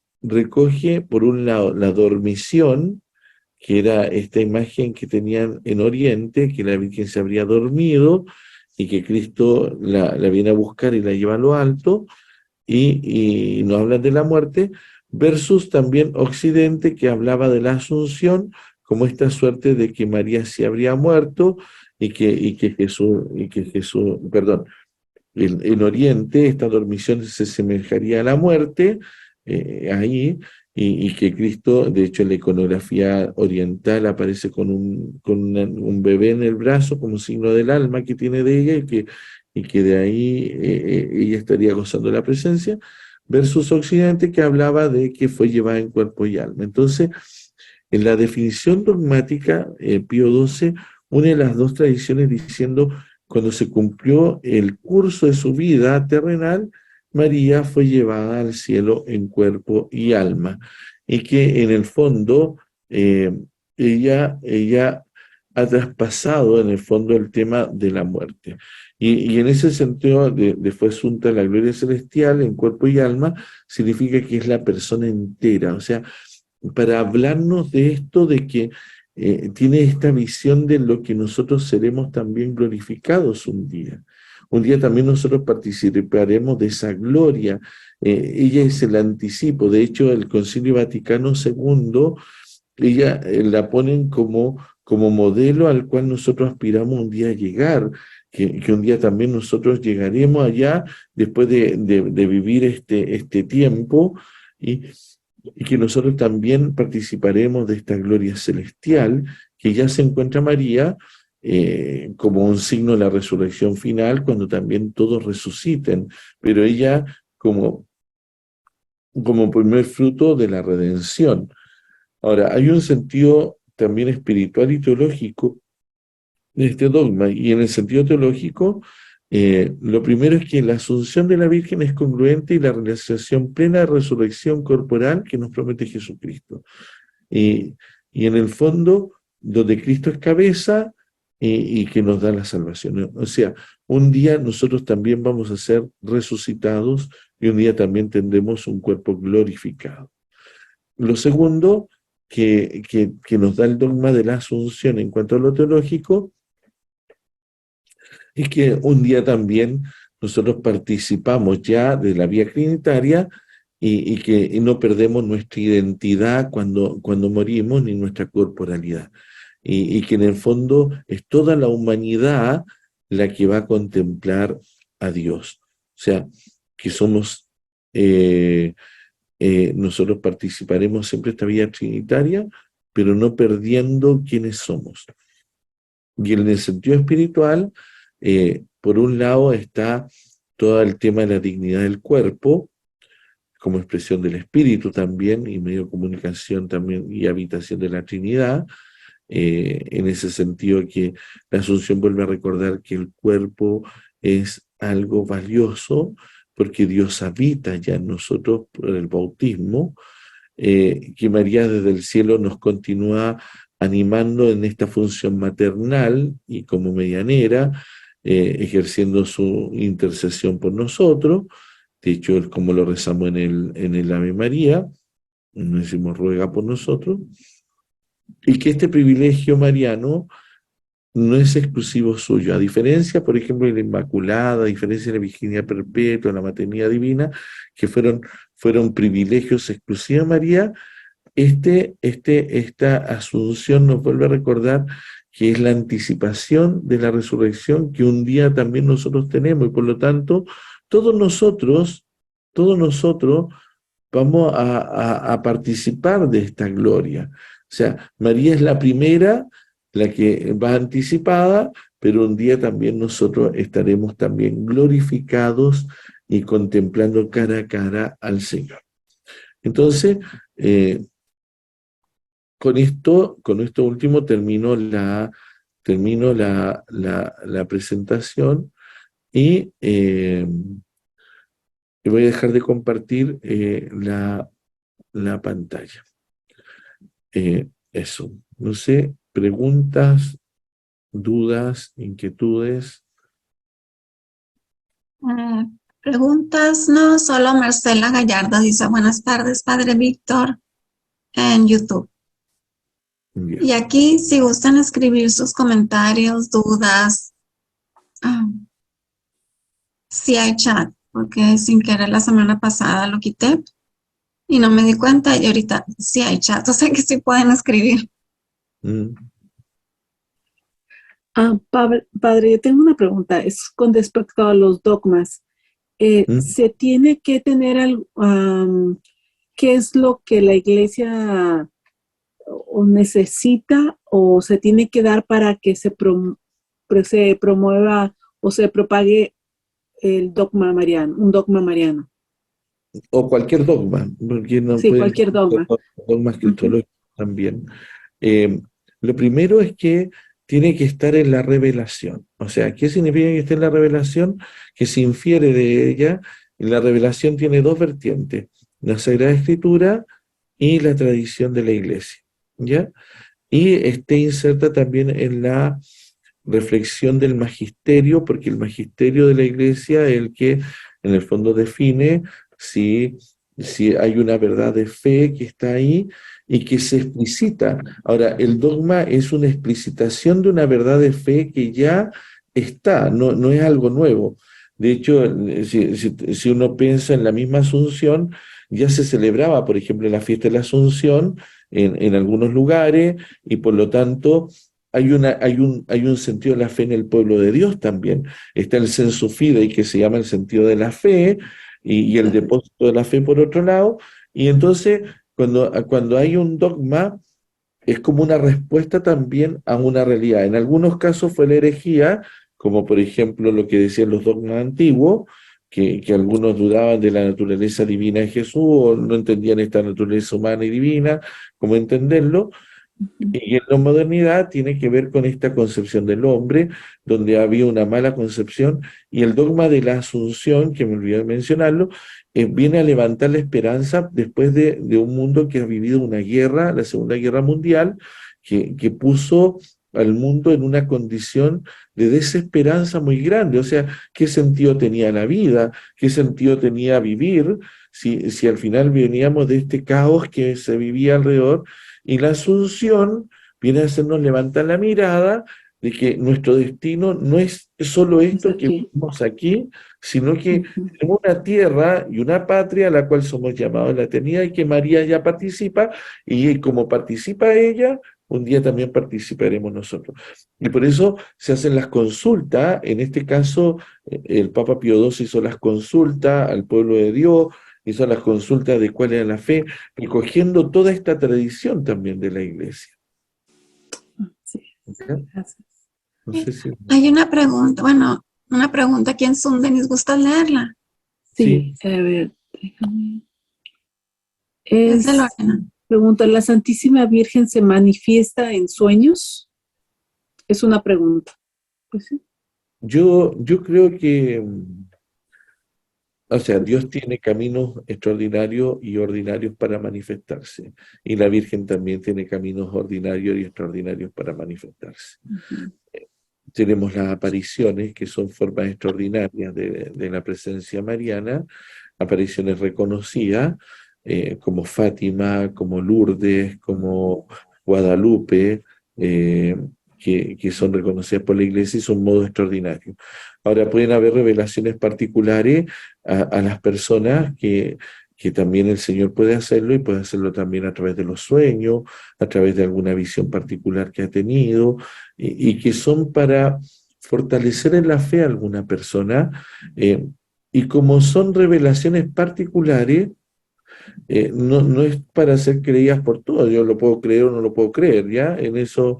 por un lado la dormición, que era esta imagen que tenían en Oriente, que la Virgen se habría dormido y que Cristo la viene a buscar y la lleva a lo alto, y nos hablan de la muerte, versus también Occidente, que hablaba de la Asunción como esta suerte de que María se habría muerto y que Jesús, perdón, en Oriente esta dormición se asemejaría a la muerte, ahí, y que Cristo, de hecho en la iconografía oriental aparece con un bebé en el brazo como signo del alma que tiene de ella, y que de ahí ella estaría gozando la presencia, versus Occidente, que hablaba de que fue llevada en cuerpo y alma. Entonces, en la definición dogmática, Pío XII une las dos tradiciones diciendo: cuando se cumplió el curso de su vida terrenal, María fue llevada al cielo en cuerpo y alma, y que en el fondo ella ha traspasado en el fondo el tema de la muerte. Y en ese sentido, fue asunta la gloria celestial en cuerpo y alma, significa que es la persona entera, o sea, para hablarnos de esto, de que tiene esta visión de lo que nosotros seremos también glorificados un día. Un día también nosotros participaremos de esa gloria. Ella es el anticipo. De hecho, el Concilio Vaticano II, ella la ponen como modelo al cual nosotros aspiramos un día a llegar, que un día también nosotros llegaremos allá después de vivir este tiempo, y que nosotros también participaremos de esta gloria celestial, que ya se encuentra María como un signo de la resurrección final, cuando también todos resuciten, pero ella como primer fruto de la redención. Ahora, hay un sentido también espiritual y teológico de este dogma, y en el sentido teológico, lo primero es que la asunción de la Virgen es congruente y la realización plena de resurrección corporal que nos promete Jesucristo. Y, y en el fondo, donde Cristo es cabeza y que nos da la salvación. O sea, un día nosotros también vamos a ser resucitados y un día también tendremos un cuerpo glorificado. Lo segundo que nos da el dogma de la asunción en cuanto a lo teológico es que un día también nosotros participamos ya de la vía trinitaria y que no perdemos nuestra identidad cuando morimos ni nuestra corporalidad. Y que en el fondo es toda la humanidad la que va a contemplar a Dios. O sea, que somos, nosotros participaremos siempre de esta vía trinitaria, pero no perdiendo quiénes somos. Y en el sentido espiritual, por un lado está todo el tema de la dignidad del cuerpo, como expresión del espíritu también, y medio de comunicación también, y habitación de la Trinidad, en ese sentido que la Asunción vuelve a recordar que el cuerpo es algo valioso, porque Dios habita ya en nosotros por el bautismo, que María desde el cielo nos continúa animando en esta función maternal y como medianera, ejerciendo su intercesión por nosotros. De hecho, es como lo rezamos en el Ave María, nos decimos ruega por nosotros, y que este privilegio mariano no es exclusivo suyo, a diferencia, por ejemplo, de la Inmaculada, a diferencia de la Virginidad Perpetua, la Maternidad Divina, que fueron privilegios exclusivos de María. Esta asunción nos vuelve a recordar que es la anticipación de la resurrección que un día también nosotros tenemos, y por lo tanto, todos nosotros vamos a participar de esta gloria. O sea, María es la primera, la que va anticipada, pero un día también nosotros estaremos también glorificados y contemplando cara a cara al Señor. Entonces, con esto último termino la presentación y voy a dejar de compartir la pantalla. Eso. No sé, preguntas, dudas, inquietudes. Preguntas, no, solo Marcela Gallardo dice, buenas tardes, Padre Víctor, en YouTube. Bien. Y aquí, si gustan escribir sus comentarios, dudas, sí hay chat, porque sin querer la semana pasada lo quité y no me di cuenta, y ahorita sí hay chat, o sea que sí pueden escribir. Padre, yo tengo una pregunta, es con respecto a los dogmas. ¿Se tiene que tener algo, qué es lo que la iglesia o necesita o se tiene que dar para que se promueva o se propague el dogma mariano, un dogma mariano? O cualquier dogma, porque no sí, cualquier dogma. Dogmas cristológicos también. Lo primero es que tiene que estar en la revelación. O sea, ¿qué significa que esté en la revelación? Que se infiere de ella Y la revelación tiene dos vertientes, la Sagrada Escritura y la tradición de la Iglesia, ¿ya? Y inserta también en la reflexión del magisterio, porque el magisterio de la Iglesia es el que en el fondo define si hay una verdad de fe que está ahí y que se explicita. Ahora, el dogma es una explicitación de una verdad de fe que ya está, no es algo nuevo. De hecho, si uno piensa en la misma Asunción, ya se celebraba, por ejemplo, la fiesta de la Asunción en algunos lugares, y por lo tanto hay un sentido de la fe en el pueblo de Dios también. Está el sensu fidei, que se llama el sentido de la fe, y el depósito de la fe por otro lado, y entonces cuando hay un dogma, es como una respuesta también a una realidad. En algunos casos fue la herejía, como por ejemplo lo que decían los dogmas antiguos, que algunos dudaban de la naturaleza divina de Jesús, o no entendían esta naturaleza humana y divina, cómo entenderlo. Y en la modernidad tiene que ver con esta concepción del hombre, donde había una mala concepción, y el dogma de la Asunción, que me olvidé de mencionarlo, viene a levantar la esperanza después de un mundo que ha vivido una guerra, la Segunda Guerra Mundial, que puso al mundo en una condición de desesperanza muy grande. O sea, ¿qué sentido tenía la vida? ¿Qué sentido tenía vivir si al final veníamos de este caos que se vivía alrededor? Y la Asunción viene a hacernos levantar la mirada de que nuestro destino no es solo esto que vivimos aquí, sino que tenemos una tierra y una patria a la cual somos llamados a la eternidad, y que María ya participa, y como participa ella, un día también participaremos nosotros. Y por eso se hacen las consultas. En este caso, el Papa Pío XII hizo las consultas al pueblo de Dios, hizo las consultas de cuál era la fe, recogiendo toda esta tradición también de la Iglesia. Sí, ¿Okay? gracias. No sé si... Hay una pregunta, una pregunta aquí en Zoom, ¿les gusta leerla? Sí, a ver, déjame. Es de Lorena. Pregunta, ¿la Santísima Virgen se manifiesta en sueños? Es una pregunta. Pues sí. Yo creo que, o sea, Dios tiene caminos extraordinarios y ordinarios para manifestarse, y la Virgen también tiene caminos ordinarios y extraordinarios para manifestarse. Tenemos las apariciones, que son formas extraordinarias de la presencia mariana, apariciones reconocidas, como Fátima, como Lourdes, como Guadalupe, que son reconocidas por la Iglesia y son modos extraordinarios. Ahora, pueden haber revelaciones particulares a las personas que también el Señor puede hacerlo, y puede hacerlo también a través de los sueños, a través de alguna visión particular que ha tenido, y que son para fortalecer en la fe a alguna persona, y como son revelaciones particulares, no es para ser creídas por todos. Yo lo puedo creer o no lo puedo creer, ¿ya? En eso,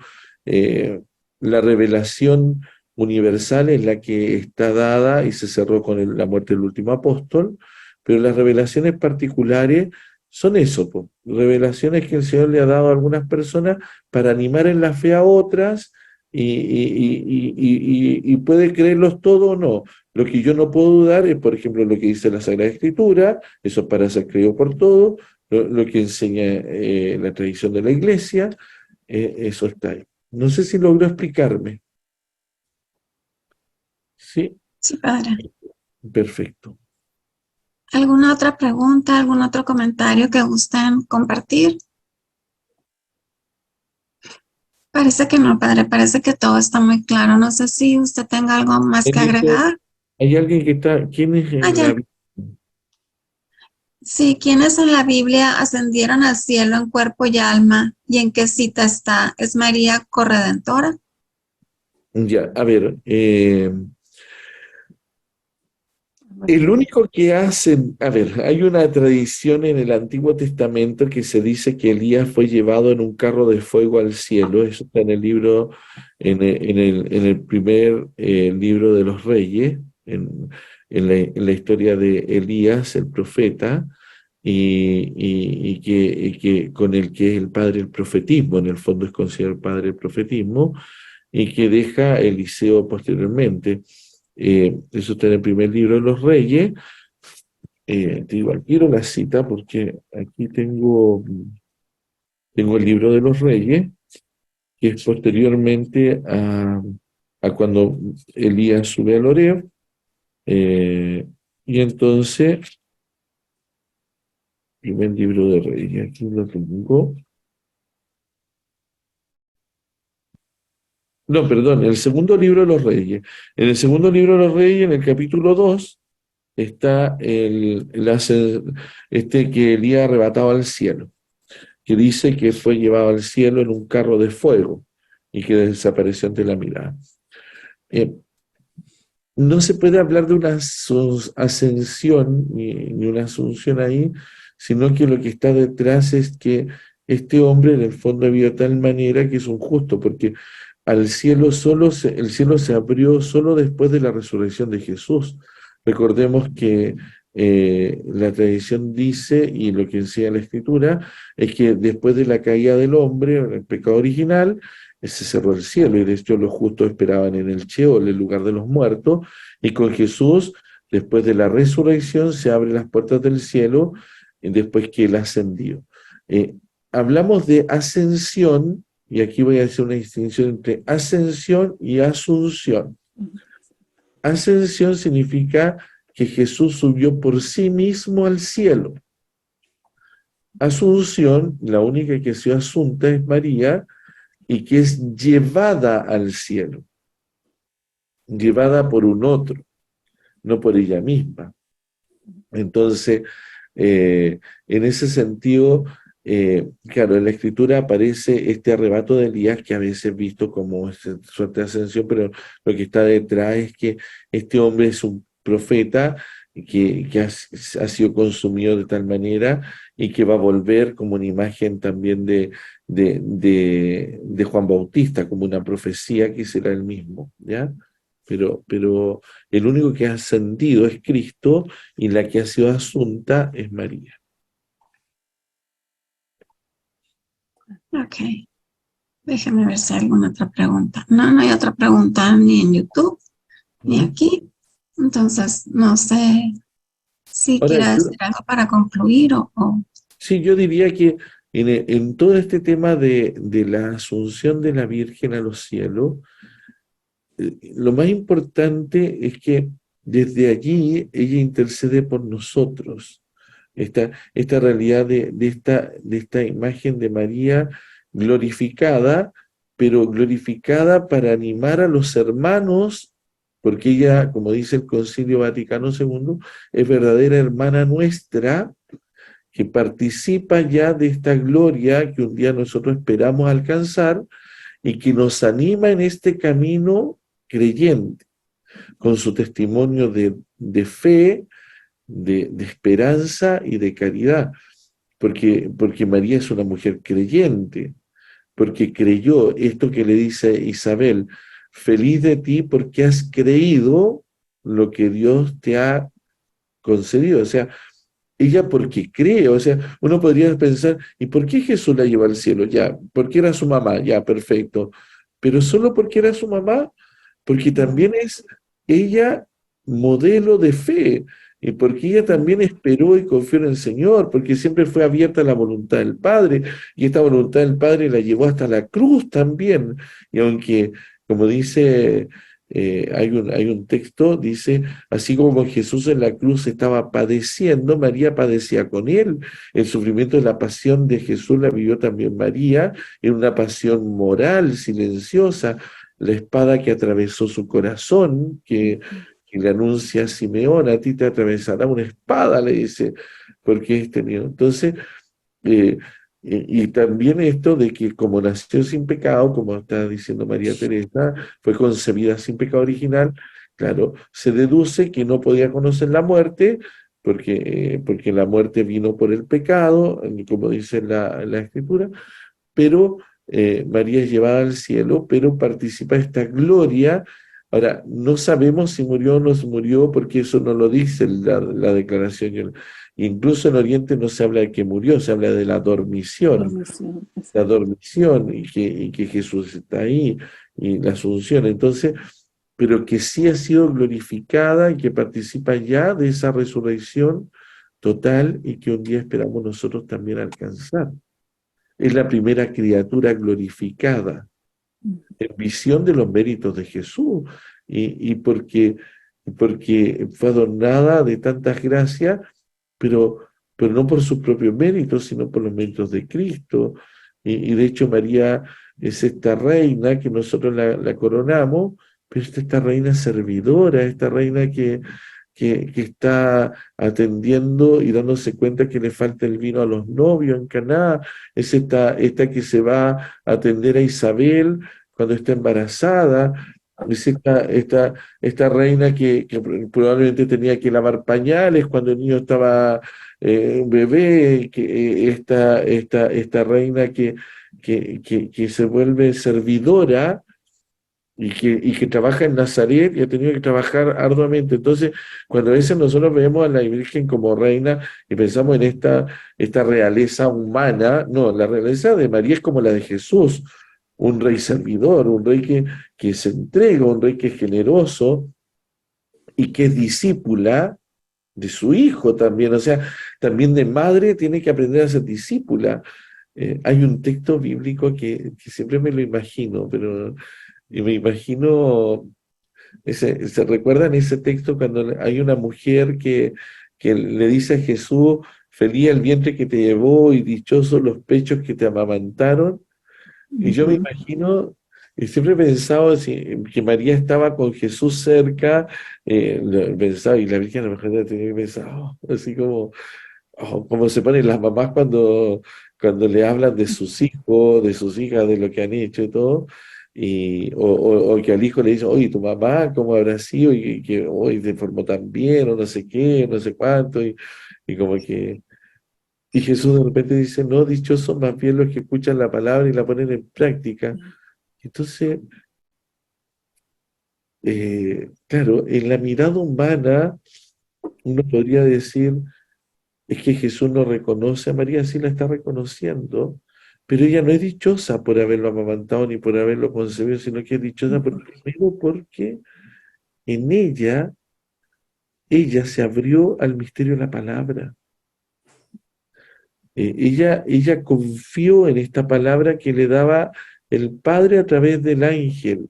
la revelación universal es la que está dada y se cerró con la muerte del último apóstol, pero las revelaciones particulares son eso, po, revelaciones que el Señor le ha dado a algunas personas para animar en la fe a otras, y puede creerlos todos o no. Lo que yo no puedo dudar es, por ejemplo, lo que dice la Sagrada Escritura, eso es para ser creído por todos, lo que enseña la tradición de la Iglesia, eso está ahí. No sé si logro explicarme. ¿Sí? Sí, padre. Perfecto. ¿Alguna otra pregunta, algún otro comentario que gusten compartir? Parece que no, padre, parece que todo está muy claro. No sé si usted tenga algo más que agregar. ¿Hay alguien que está? ¿Quién es en la Biblia? Sí, ¿quiénes en la Biblia ascendieron al cielo en cuerpo y alma? ¿Y en qué cita está? ¿Es María Corredentora? Ya, a ver, el único que hacen, a ver, hay una tradición en el Antiguo Testamento que se dice que Elías fue llevado en un carro de fuego al cielo. Eso está en el libro, en el primer libro de los Reyes, en la historia de Elías, el profeta, y que con el que es el padre del profetismo, en el fondo es considerado el padre del profetismo, y que deja Eliseo posteriormente. Eso está en el primer libro de los Reyes, te digo, quiero la cita porque aquí tengo el libro de los reyes, que es posteriormente a cuando Elías sube al Horeb, y entonces, primer libro de reyes, aquí lo tengo. No, perdón, el segundo libro de los reyes. En el segundo libro de los reyes, en el capítulo 2, está que Elías arrebatado al cielo, que dice que fue llevado al cielo en un carro de fuego y que desapareció ante la mirada. No se puede hablar de una ascensión ni una asunción ahí, sino que lo que está detrás es que este hombre en el fondo vivió de tal manera que es un justo, porque el cielo se abrió solo después de la resurrección de Jesús. Recordemos que la tradición dice, y lo que enseña la Escritura, es que después de la caída del hombre, el pecado original, se cerró el cielo, y de hecho los justos esperaban en el Sheol, el lugar de los muertos, y con Jesús, después de la resurrección, se abren las puertas del cielo, después que Él ascendió. Hablamos de ascensión, y aquí voy a hacer una distinción entre ascensión y asunción. Ascensión significa que Jesús subió por sí mismo al cielo. Asunción, la única que ha sido asunta es María, y que es llevada al cielo, llevada por un otro, no por ella misma. Entonces, en ese sentido, claro, en la Escritura aparece este arrebato de Elías, que a veces es visto como suerte de ascensión, pero lo que está detrás es que este hombre es un profeta que ha sido consumido de tal manera y que va a volver como una imagen también de Juan Bautista, como una profecía que será el mismo, ¿ya? Pero el único que ha ascendido es Cristo, y la que ha sido asunta es María. Ok. Déjame ver si hay alguna otra pregunta. No, no hay otra pregunta ni en YouTube, ni aquí. Entonces, no sé si Ahora, quieras decir algo para concluir o... sí, yo diría que en todo este tema de la asunción de la Virgen a los cielos, lo más importante es que desde allí ella intercede por nosotros. Esta realidad de esta imagen de María glorificada, pero glorificada para animar a los hermanos, porque ella, como dice el Concilio Vaticano II, es verdadera hermana nuestra, que participa ya de esta gloria que un día nosotros esperamos alcanzar, y que nos anima en este camino creyente, con su testimonio de fe, de esperanza y de caridad, porque María es una mujer creyente, porque creyó esto que le dice Isabel: feliz de ti porque has creído lo que Dios te ha concedido. O sea, ella porque cree. O sea, uno podría pensar, ¿y por qué Jesús la llevó al cielo? Ya, porque era su mamá, ya, perfecto. Pero solo porque era su mamá, porque también es ella modelo de fe, y porque ella también esperó y confió en el Señor, porque siempre fue abierta a la voluntad del Padre, y esta voluntad del Padre la llevó hasta la cruz también. Y aunque, como dice, hay un texto, dice, así como Jesús en la cruz estaba padeciendo, María padecía con él. El sufrimiento de la pasión de Jesús la vivió también María, en una pasión moral, silenciosa, la espada que atravesó su corazón, que le anuncia a Simeón: a ti te atravesará una espada, le dice, porque es tenido. Entonces, y también esto de que como nació sin pecado, como está diciendo María Teresa, fue concebida sin pecado original, claro, se deduce que no podía conocer la muerte, porque la muerte vino por el pecado, como dice la Escritura, pero María es llevada al cielo, pero participa de esta gloria. Ahora, no sabemos si murió o no se murió, porque eso no lo dice la declaración. Incluso en Oriente no se habla de que murió, se habla de la dormición. La dormición, y que Jesús está ahí, y la asunción. Entonces, pero que sí ha sido glorificada y que participa ya de esa resurrección total y que un día esperamos nosotros también alcanzar. Es la primera criatura glorificada en visión de los méritos de Jesús y porque fue adornada de tantas gracias, pero, pero no por sus propios méritos, sino por los méritos de Cristo. Y de hecho María es esta reina que nosotros la coronamos, pero es esta reina servidora, esta reina que está atendiendo y dándose cuenta que le falta el vino a los novios en Caná, es esta que se va a atender a Isabel cuando está embarazada, es esta reina que probablemente tenía que lavar pañales cuando el niño estaba bebé, esta reina que se vuelve servidora y que trabaja en Nazaret y ha tenido que trabajar arduamente. Entonces, cuando a veces nosotros vemos a la Virgen como reina y pensamos en esta realeza humana, no, la realeza de María es como la de Jesús, un rey servidor, un rey que se entrega, un rey que es generoso y que es discípula de su hijo también, o sea, también de madre tiene que aprender a ser discípula. Hay un texto bíblico que siempre me lo imagino, pero y me imagino, ¿se recuerdan ese texto cuando hay una mujer que le dice a Jesús, feliz el vientre que te llevó y dichosos los pechos que te amamantaron? Y yo me imagino, y siempre he pensado que María estaba con Jesús cerca, pensaba, y la Virgen a lo mejor tenía que pensar, así como se ponen las mamás cuando le hablan de sus hijos, de sus hijas, de lo que han hecho y todo, o que al hijo le dice, oye, tu mamá, ¿cómo habrá sido? Y que hoy se formó tan bien, o no sé qué, no sé cuánto, y como que... Y Jesús de repente dice, no, dichosos más bien los que escuchan la palabra y la ponen en práctica. Entonces, claro, en la mirada humana, uno podría decir, es que Jesús no reconoce a María, sí la está reconociendo, pero ella no es dichosa por haberlo amamantado ni por haberlo concebido, sino que es dichosa primero porque en ella se abrió al misterio de la palabra. Ella confió en esta palabra que le daba el Padre a través del ángel.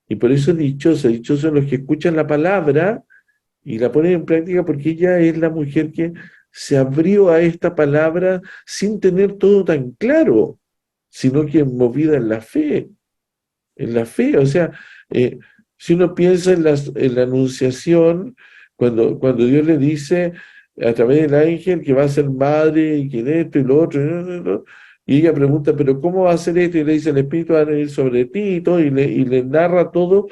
Y por eso es dichosos los que escuchan la palabra y la ponen en práctica porque ella es la mujer que se abrió a esta palabra sin tener todo tan claro, sino que movida en la fe. O sea, si uno piensa en la anunciación, cuando Dios le dice a través del ángel que va a ser madre y que de esto y lo otro, y ella pregunta, pero ¿cómo va a ser esto? Y le dice, el Espíritu va a venir sobre ti y todo, y le narra todo.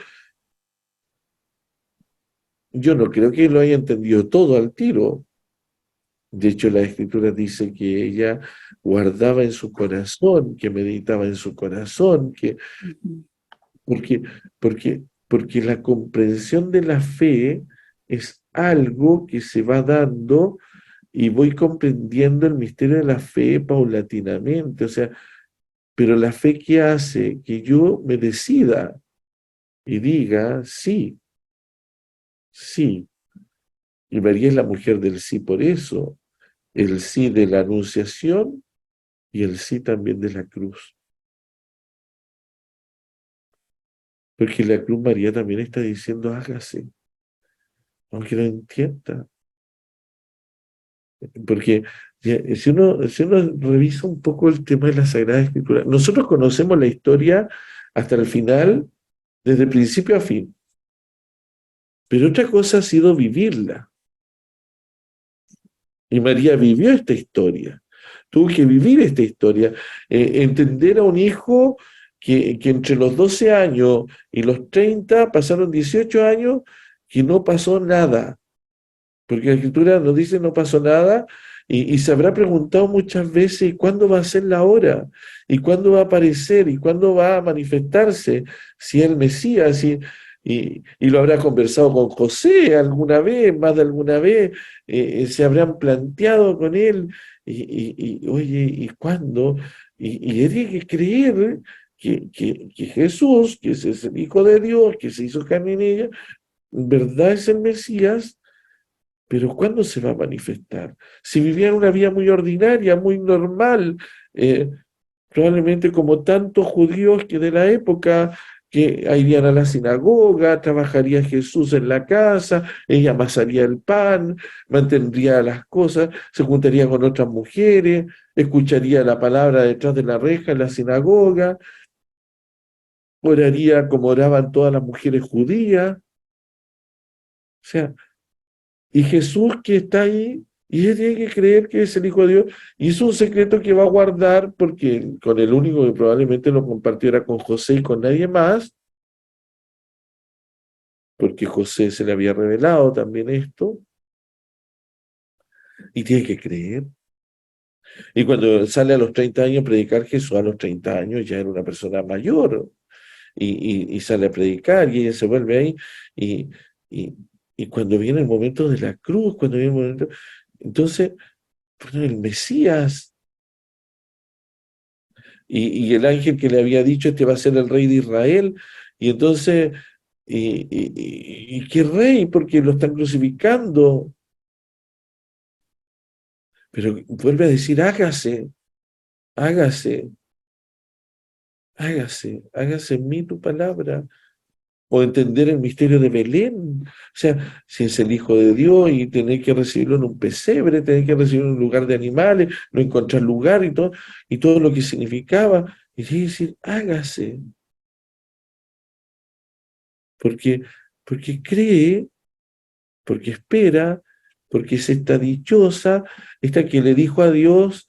Yo no creo que lo haya entendido todo al tiro. De hecho, la Escritura dice que ella guardaba en su corazón, que meditaba en su corazón, porque, porque la comprensión de la fe es algo que se va dando y voy comprendiendo el misterio de la fe paulatinamente. O sea, pero la fe que hace que yo me decida y diga sí, sí. Y María es la mujer del sí por eso. El sí de la anunciación y el sí también de la cruz. Porque la cruz María también está diciendo hágase, aunque no entienda. Porque si uno revisa un poco el tema de la Sagrada Escritura, nosotros conocemos la historia hasta el final, desde principio a fin. Pero otra cosa ha sido vivirla. Y María vivió esta historia. Tuvo que vivir esta historia. Entender a un hijo que entre los 12 años y los 30 pasaron 18 años que no pasó nada. Porque la Escritura nos dice no pasó nada y se habrá preguntado muchas veces ¿y cuándo va a ser la hora? ¿Y cuándo va a aparecer? ¿Y cuándo va a manifestarse? Si es el Mesías, y lo habrá conversado con José alguna vez, más de alguna vez, se habrán planteado con él, oye, ¿y cuándo? Y él tiene que creer que Jesús, que ese es el Hijo de Dios, que se hizo carne en ella, en verdad es el Mesías, pero ¿cuándo se va a manifestar? Si vivían una vida muy ordinaria, muy normal, probablemente como tantos judíos que de la época, que irían a la sinagoga, trabajaría Jesús en la casa, ella amasaría el pan, mantendría las cosas, se juntaría con otras mujeres, escucharía la palabra detrás de la reja en la sinagoga, oraría como oraban todas las mujeres judías. O sea, y Jesús que está ahí, y él tiene que creer que es el Hijo de Dios, y es un secreto que va a guardar, porque con el único que probablemente lo compartiera con José y con nadie más, porque José se le había revelado también esto, y tiene que creer. Y cuando sale a los 30 años a predicar, Jesús a los 30 años ya era una persona mayor, y sale a predicar, y ella se vuelve ahí, y, y, y cuando viene el momento de la cruz, cuando viene el momento, entonces, bueno, el Mesías, y el ángel que le había dicho, este va a ser el rey de Israel, y entonces, ¿qué rey? Porque lo están crucificando, pero vuelve a decir, hágase, hágase, hágase en mí tu palabra, o entender el misterio de Belén, o sea, si es el Hijo de Dios y tener que recibirlo en un pesebre, tener que recibirlo en un lugar de animales, no encontrar lugar y todo lo que significaba, y decir, hágase, porque, porque cree, porque espera, porque es esta dichosa, esta que le dijo a Dios,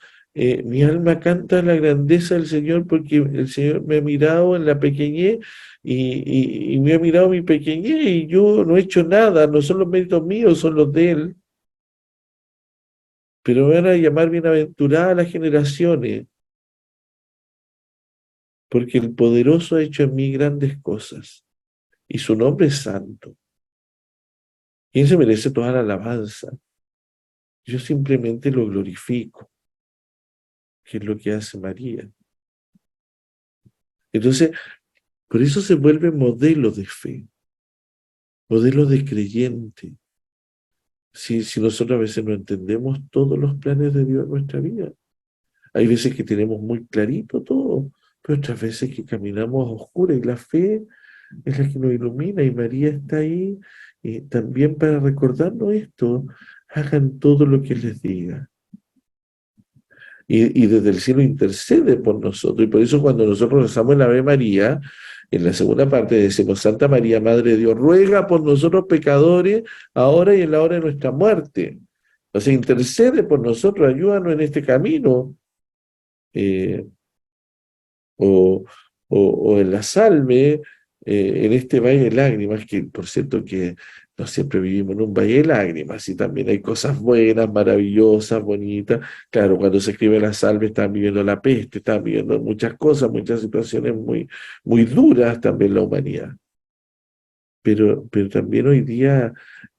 mi alma canta la grandeza del Señor porque el Señor me ha mirado en la pequeñez y me ha mirado mi pequeñez y yo no he hecho nada, no son los méritos míos, son los de Él, pero me van a llamar bienaventurada las generaciones, porque el poderoso ha hecho en mí grandes cosas y su nombre es santo. Y Él se merece toda la alabanza. Yo simplemente lo glorifico, que es lo que hace María. Entonces, por eso se vuelve modelo de fe, modelo de creyente. Si nosotros a veces no entendemos todos los planes de Dios en nuestra vida, hay veces que tenemos muy clarito todo, pero otras veces que caminamos a oscuras y la fe es la que nos ilumina y María está ahí también para recordarnos esto. Hagan todo lo que Él les diga. Y desde el cielo intercede por nosotros. Y por eso cuando nosotros rezamos el Ave María, en la segunda parte decimos, Santa María, Madre de Dios, ruega por nosotros pecadores, ahora y en la hora de nuestra muerte. O sea, intercede por nosotros, ayúdanos en este camino. Eh, o, o en la salve, en este valle de lágrimas, que por cierto que no siempre vivimos en un valle de lágrimas, y también hay cosas buenas, maravillosas, bonitas. Claro, cuando se escribe la salve están viviendo la peste, están viviendo muchas cosas, muchas situaciones muy, muy duras también la humanidad. Pero también hoy día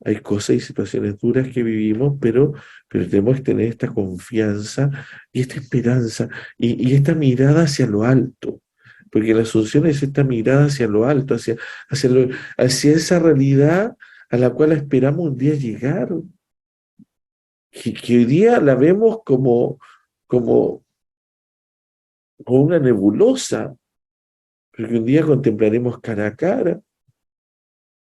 hay cosas y situaciones duras que vivimos, pero tenemos que tener esta confianza y esta esperanza y esta mirada hacia lo alto, porque la Asunción es esta mirada hacia lo alto, hacia esa realidad a la cual esperamos un día llegar, que hoy día la vemos como, como una nebulosa, pero que un día contemplaremos cara a cara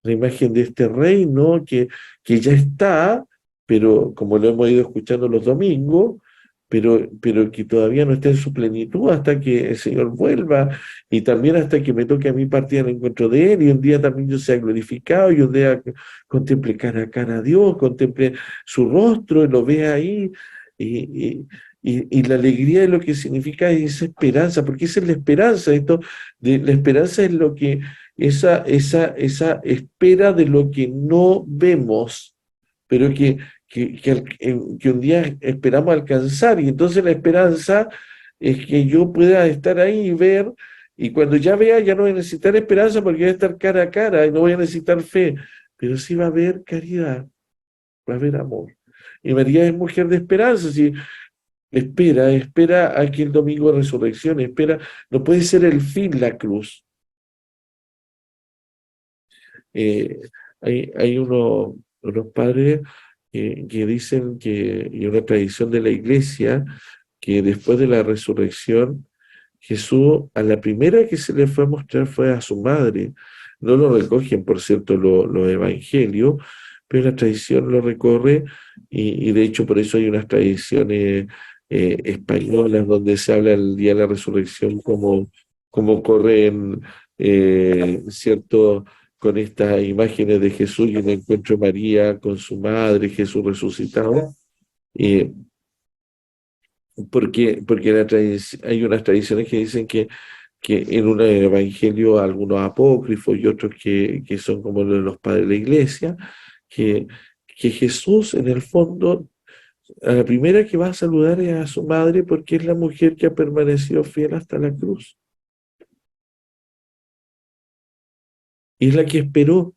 la imagen de este reino que ya está, pero como lo hemos ido escuchando los domingos, pero que todavía no está en su plenitud hasta que el Señor vuelva y también hasta que me toque a mí partir al encuentro de Él y un día también yo sea glorificado y un día contemple cara a cara a Dios, contemple su rostro y lo vea ahí y la alegría de lo que significa esa esperanza, porque esa es la esperanza, la esperanza es lo que esa espera de lo que no vemos, pero que un día esperamos alcanzar. Y entonces la esperanza es que yo pueda estar ahí y ver, y cuando ya vea, ya no voy a necesitar esperanza porque voy a estar cara a cara y no voy a necesitar fe, pero sí va a haber caridad, va a haber amor. Y María es mujer de esperanza, si espera a que el domingo de resurrección, espera, no puede ser el fin la cruz. Eh, hay unos padres que dicen que, y una tradición de la iglesia, que después de la resurrección, Jesús a la primera que se le fue a mostrar fue a su madre. No lo recogen, por cierto, los evangelios, pero la tradición lo recorre y de hecho por eso hay unas tradiciones españolas donde se habla el día de la resurrección como corren, ¿cierto? Con estas imágenes de Jesús y el encuentro de María con su madre, Jesús resucitado. eh, porque hay unas tradiciones que dicen que en un evangelio, algunos apócrifos y otros que son como los padres de la iglesia, que, que Jesús en el fondo, a la primera que va a saludar es a su madre porque es la mujer que ha permanecido fiel hasta la cruz. Y es la que esperó.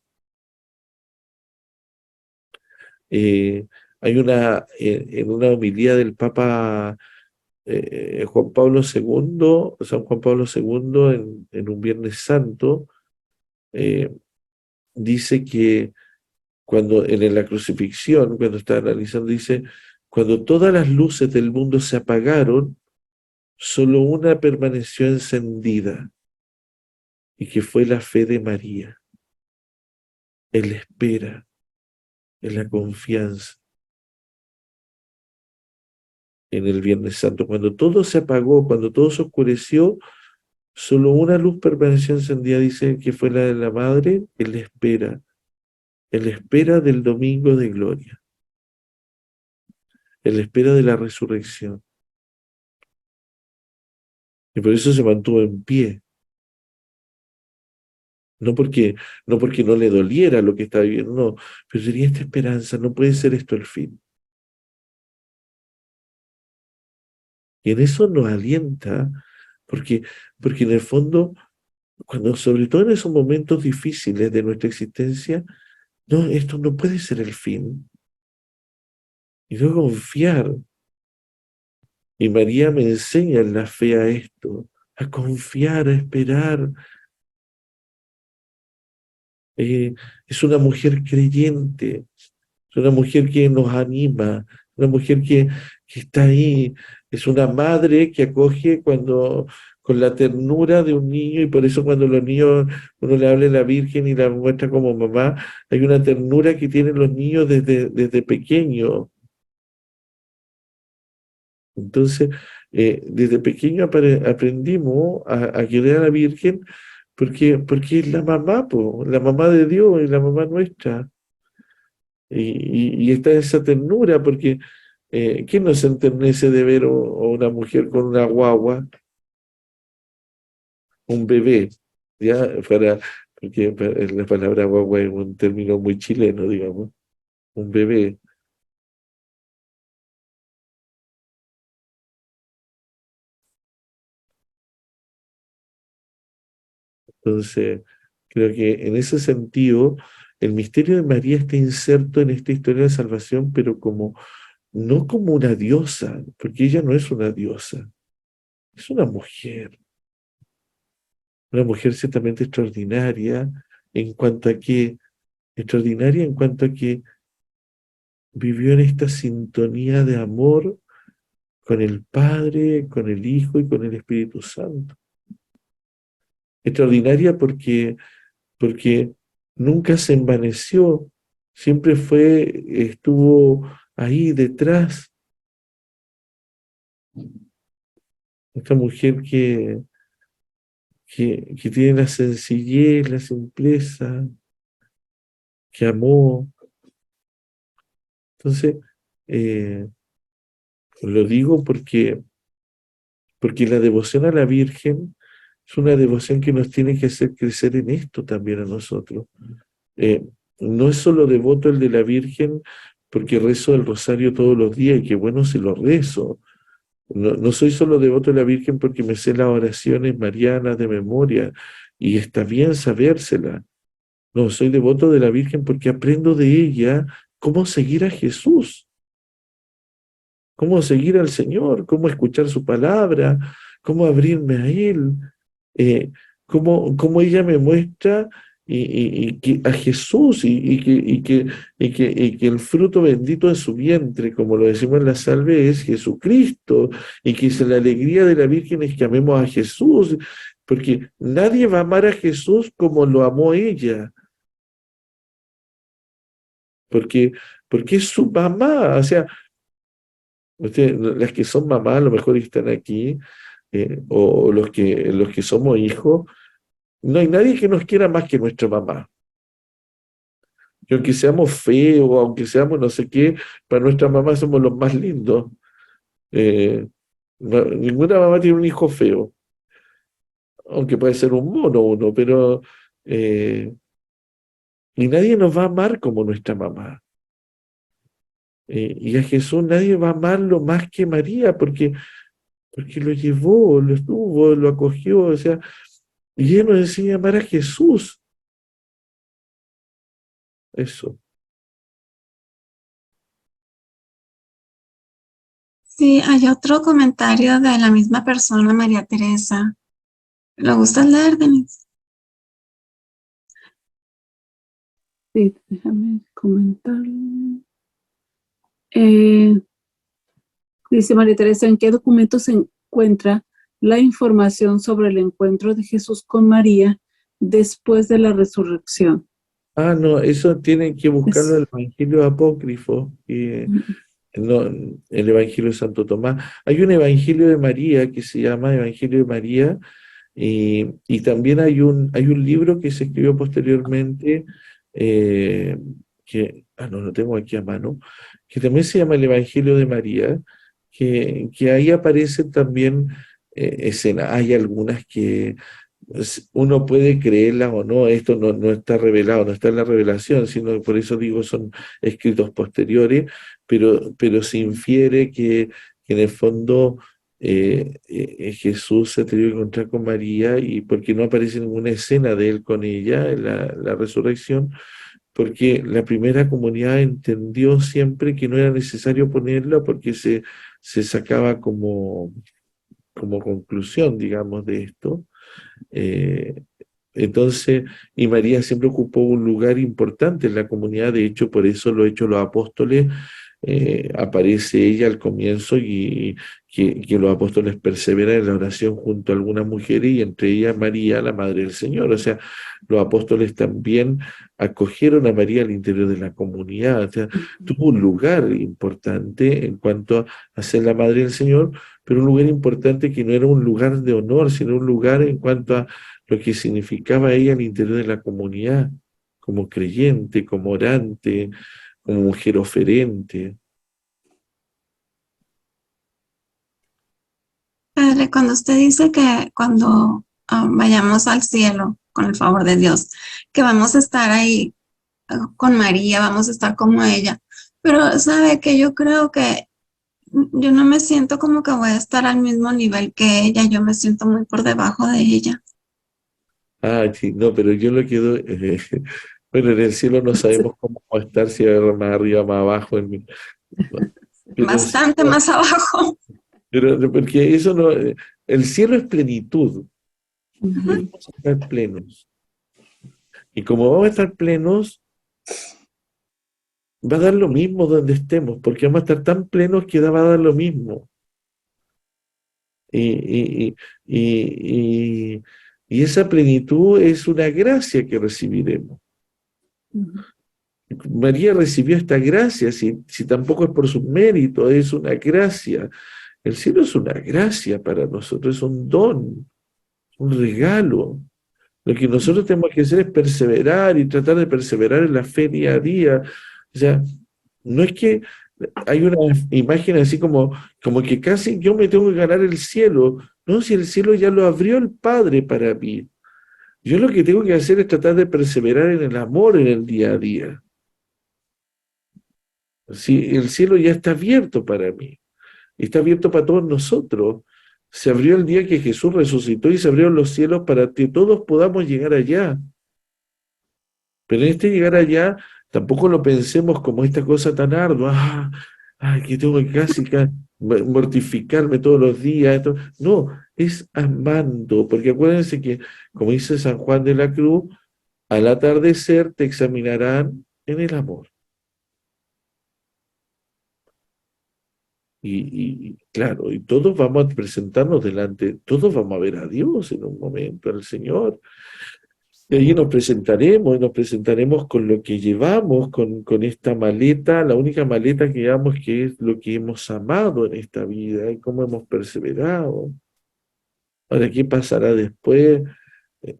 Eh, hay en una homilía del Papa Juan Pablo II, San Juan Pablo II, en un Viernes Santo, eh, dice que cuando en la crucifixión, cuando está analizando, dice, cuando todas las luces del mundo se apagaron, solo una permaneció encendida, y que fue la fe de María, en la espera, en la confianza, en el Viernes Santo. Cuando todo se apagó, cuando todo se oscureció, solo una luz permaneció encendida, dice que fue la de la Madre, en la espera del domingo de gloria, en la espera de la resurrección. Y por eso se mantuvo en pie. No porque, no porque no le doliera lo que estaba viviendo, no, pero tenía esta esperanza, no puede ser esto el fin. Y en eso nos alienta, porque, porque en el fondo, cuando, sobre todo en esos momentos difíciles de nuestra existencia, no, esto no puede ser el fin. Y no confiar. Y María me enseña en la fe a esto, a confiar, a esperar. Es una mujer creyente, es una mujer que nos anima, una mujer que está ahí, es una madre que acoge con la ternura de un niño, y por eso cuando los niños, uno le habla a la Virgen y la muestra como mamá, hay una ternura que tienen los niños desde pequeños. Entonces, desde pequeño aprendimos a querer a la Virgen porque es la mamá, po, la mamá de Dios y la mamá nuestra. Y está esa ternura, porque ¿quién no se enternece de ver a una mujer con una guagua, un bebé? ¿Ya? Porque la palabra guagua es un término muy chileno, digamos, un bebé. Entonces, creo que en ese sentido, el misterio de María está inserto en esta historia de salvación, pero no como una diosa, porque ella no es una diosa, es una mujer ciertamente extraordinaria en cuanto a que, extraordinaria en cuanto a que vivió en esta sintonía de amor con el Padre, con el Hijo y con el Espíritu Santo. Extraordinaria porque nunca se envaneció, siempre estuvo ahí detrás. Esta mujer que tiene la sencillez, la simpleza, que amó. Entonces, eh, lo digo porque la devoción a la Virgen es una devoción que nos tiene que hacer crecer en esto también a nosotros. Eh, no es solo devoto el de la Virgen porque rezo el rosario todos los días y qué bueno si lo rezo. No soy solo devoto de la Virgen porque me sé las oraciones marianas de memoria y está bien sabérsela. No, soy devoto de la Virgen porque aprendo de ella cómo seguir a Jesús, cómo seguir al Señor, cómo escuchar su palabra, cómo abrirme a Él, eh, cómo ella me muestra que a Jesús y que el fruto bendito de su vientre, como lo decimos en la salve, es Jesucristo, y que es la alegría de la Virgen es que amemos a Jesús, porque nadie va a amar a Jesús como lo amó ella, porque, porque es su mamá. O sea, las que son mamás, a lo mejor están aquí, o los que somos hijos, no hay nadie que nos quiera más que nuestra mamá. Y aunque seamos feos, aunque seamos no sé qué, para nuestra mamá somos los más lindos. Eh, Ninguna mamá tiene un hijo feo, aunque puede ser un mono uno, pero y nadie nos va a amar como nuestra mamá. Y a Jesús nadie va a amarlo más que María, porque lo llevó, lo estuvo, lo acogió, o sea, y ella nos enseña a amar a Jesús. Eso. Sí, hay otro comentario de la misma persona, María Teresa. ¿Lo gustas leer, Denise? Sí, déjame comentarlo. Dice María Teresa, ¿en qué documento se encuentra la información sobre el encuentro de Jesús con María después de la resurrección? Ah, no, eso tienen que buscarlo en el Evangelio apócrifo, no, el Evangelio de Santo Tomás. Hay un Evangelio de María que se llama Evangelio de María, y también hay un libro que se escribió posteriormente, no lo tengo aquí a mano, que también se llama el Evangelio de María, que ahí aparecen también escenas. Hay algunas que uno puede creerlas o no, esto no está revelado, no está en la revelación, sino por eso digo son escritos posteriores, pero se infiere que en el fondo Jesús se atrevió a encontrar con María, y porque no aparece ninguna escena de él con ella en la resurrección, porque la primera comunidad entendió siempre que no era necesario ponerla, porque se sacaba como conclusión, digamos, de esto. Eh, entonces, y María siempre ocupó un lugar importante en la comunidad. De hecho, por eso lo Hechos de los Apóstoles, aparece ella al comienzo, y que los apóstoles perseveran en la oración junto a algunas mujeres, y entre ellas María, la Madre del Señor. O sea, los apóstoles también acogieron a María al interior de la comunidad. O sea, tuvo un lugar importante en cuanto a ser la Madre del Señor, pero un lugar importante que no era un lugar de honor, sino un lugar en cuanto a lo que significaba ella al interior de la comunidad, como creyente, como orante, como mujer oferente. Padre, cuando usted dice que cuando vayamos al cielo, con el favor de Dios, que vamos a estar ahí con María, vamos a estar como ella, pero sabe que yo creo que yo no me siento como que voy a estar al mismo nivel que ella, yo me siento muy por debajo de ella. Ah, sí, no, pero yo lo quedo, bueno, en el cielo no sabemos cómo va a estar, si va a haber más arriba, más abajo, pero sí, Bastante más abajo. pero porque eso no, el cielo es plenitud, Ujú. vamos a estar plenos, y como vamos a estar plenos, va a dar lo mismo donde estemos, porque vamos a estar tan plenos que va a dar lo mismo. Y, y, y, y, y esa plenitud es una gracia que recibiremos. Ujú. María recibió esta gracia, si tampoco es por su mérito, es una gracia. El cielo es una gracia para nosotros, es un don, un regalo. Lo que nosotros tenemos que hacer es perseverar, y tratar de perseverar en la fe día a día. O sea, no es que hay una imagen así como que casi yo me tengo que ganar el cielo. No, si el cielo ya lo abrió el Padre para mí. Yo lo que tengo que hacer es tratar de perseverar en el amor en el día a día. Si el cielo ya está abierto para mí, está abierto para todos nosotros. Se abrió el día que Jesús resucitó, y se abrieron los cielos para que todos podamos llegar allá. Pero en este llegar allá, tampoco lo pensemos como esta cosa tan ardua. Que tengo que casi mortificarme todos los días. No, es amando, porque acuérdense que, como dice San Juan de la Cruz, Al atardecer te examinarán en el amor. Y claro, y todos vamos a presentarnos delante, todos vamos a ver a Dios en un momento, al Señor. Y allí nos presentaremos con lo que llevamos, con esta maleta, la única maleta que llevamos, que es lo que hemos amado en esta vida y cómo hemos perseverado. Ahora, ¿qué pasará después?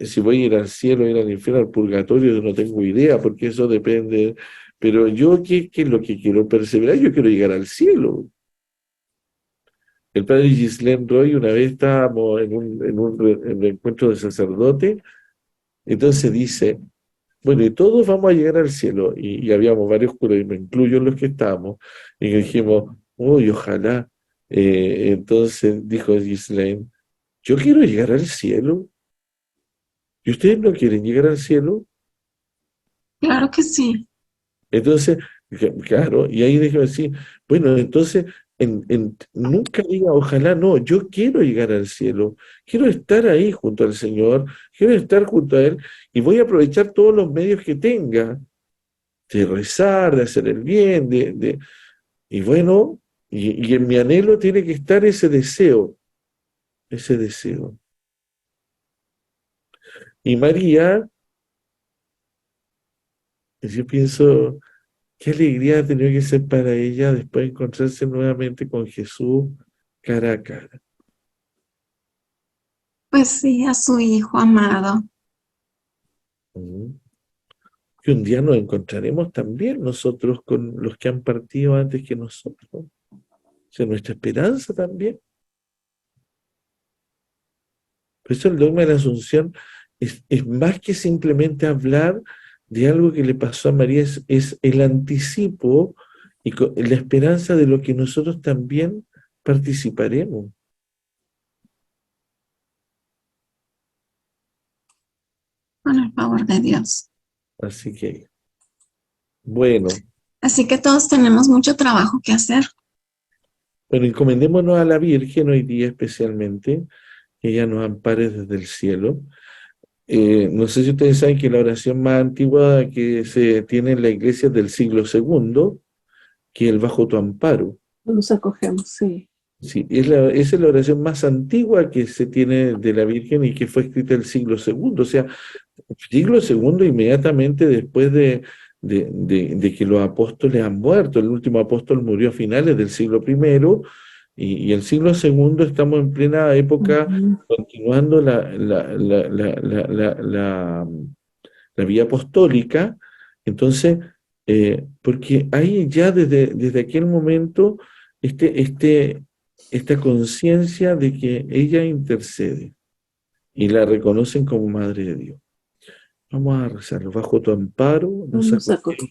Si voy a ir al cielo, ir al infierno, al purgatorio, yo no tengo idea, porque eso depende. Pero yo, ¿qué es lo que quiero perseverar? Yo quiero llegar al cielo. El padre Ghislaine Roy, una vez estábamos en un encuentro de sacerdote, entonces dice, bueno, y todos vamos a llegar al cielo, y habíamos varios curas, y me incluyo en los que estábamos, y dijimos, uy, ojalá. Entonces dijo Ghislaine, yo quiero llegar al cielo, ¿y ustedes no quieren llegar al cielo? Claro que sí. Entonces, claro, y ahí déjeme decir, bueno, entonces, nunca diga ojalá, no, yo quiero llegar al cielo, quiero estar ahí junto al Señor, quiero estar junto a Él, y voy a aprovechar todos los medios que tenga, de rezar, de hacer el bien, y bueno, y en mi anhelo tiene que estar ese deseo, ese deseo. Y María, yo pienso, qué alegría ha tenido que ser para ella después de encontrarse nuevamente con Jesús cara a cara. Pues sí, a su hijo amado. Que un día nos encontraremos también nosotros con los que han partido antes que nosotros. O sea, nuestra esperanza también. Por eso el dogma de la Asunción es más que simplemente hablar de algo que le pasó a María, es el anticipo y la esperanza de lo que nosotros también participaremos. Con el favor de Dios. Así que, bueno. Así que todos tenemos mucho trabajo que hacer. Bueno, encomendémonos a la Virgen hoy día especialmente, que ella nos ampare desde el cielo. No sé si ustedes saben que la oración más antigua que se tiene en la iglesia es del siglo II, que es el Bajo tu amparo. Nos acogemos, sí. Sí, esa es la oración más antigua que se tiene de la Virgen y que fue escrita el siglo II. O sea, siglo II inmediatamente después de que los apóstoles han muerto. El último apóstol murió a finales del siglo I, y el siglo II estamos en plena época, continuando la vía apostólica. Entonces, porque hay ya desde aquel momento esta conciencia de que ella intercede y la reconocen como Madre de Dios. Vamos a rezar, bajo tu amparo, nos acogemos.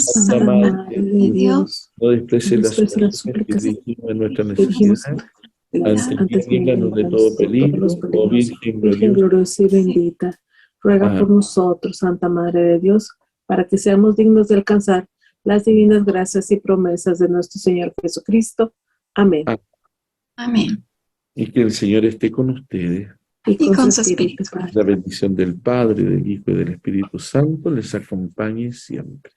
Santa Madre de Dios, no desprecies las súplicas que dirigimos en nuestra necesidad, antes líbranos de todo peligro, oh Virgen gloriosa y bendita. Ruega por nosotros, Santa Madre de Dios, para que seamos dignos de alcanzar las divinas gracias y promesas de nuestro Señor Jesucristo. Amén. Amén. Y que el Señor esté con ustedes. Y con su Espíritu. La bendición del Padre, del Hijo y del Espíritu Santo les acompañe siempre.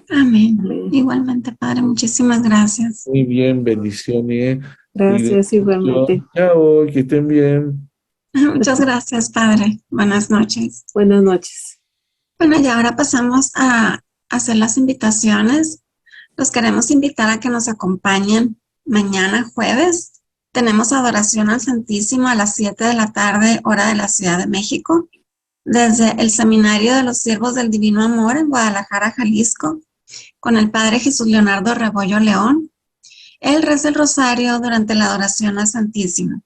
Amén. Igualmente, Padre, muchísimas gracias. Muy bien, bendiciones. Gracias, igualmente. Chao, que estén bien. Muchas gracias, Padre. Buenas noches. Buenas noches. Bueno, y ahora pasamos a hacer las invitaciones. Los queremos invitar a que nos acompañen mañana jueves. Tenemos adoración al Santísimo a las 7 de la tarde, hora de la Ciudad de México, desde el Seminario de los Siervos del Divino Amor en Guadalajara, Jalisco, con el Padre Jesús Leonardo Rebollo León. Él reza el rosario durante la adoración al Santísimo.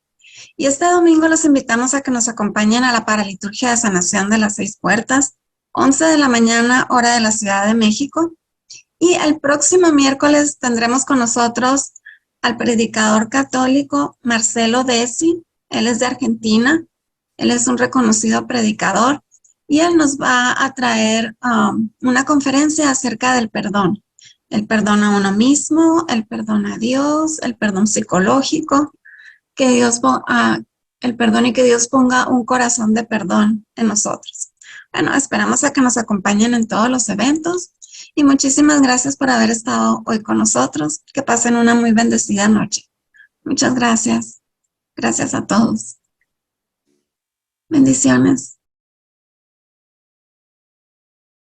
Y este domingo los invitamos a que nos acompañen a la paraliturgia de sanación de las 6 puertas, 11 de la mañana, hora de la Ciudad de México. Y el próximo miércoles tendremos con nosotros al predicador católico Marcelo Desi. Él es de Argentina, él es un reconocido predicador y él nos va a traer una conferencia acerca del perdón. El perdón a uno mismo, el perdón a Dios, el perdón psicológico, el perdón y que Dios ponga un corazón de perdón en nosotros. Bueno, esperamos a que nos acompañen en todos los eventos y muchísimas gracias por haber estado hoy con nosotros. Que pasen una muy bendecida noche. Muchas gracias. Gracias a todos. Bendiciones.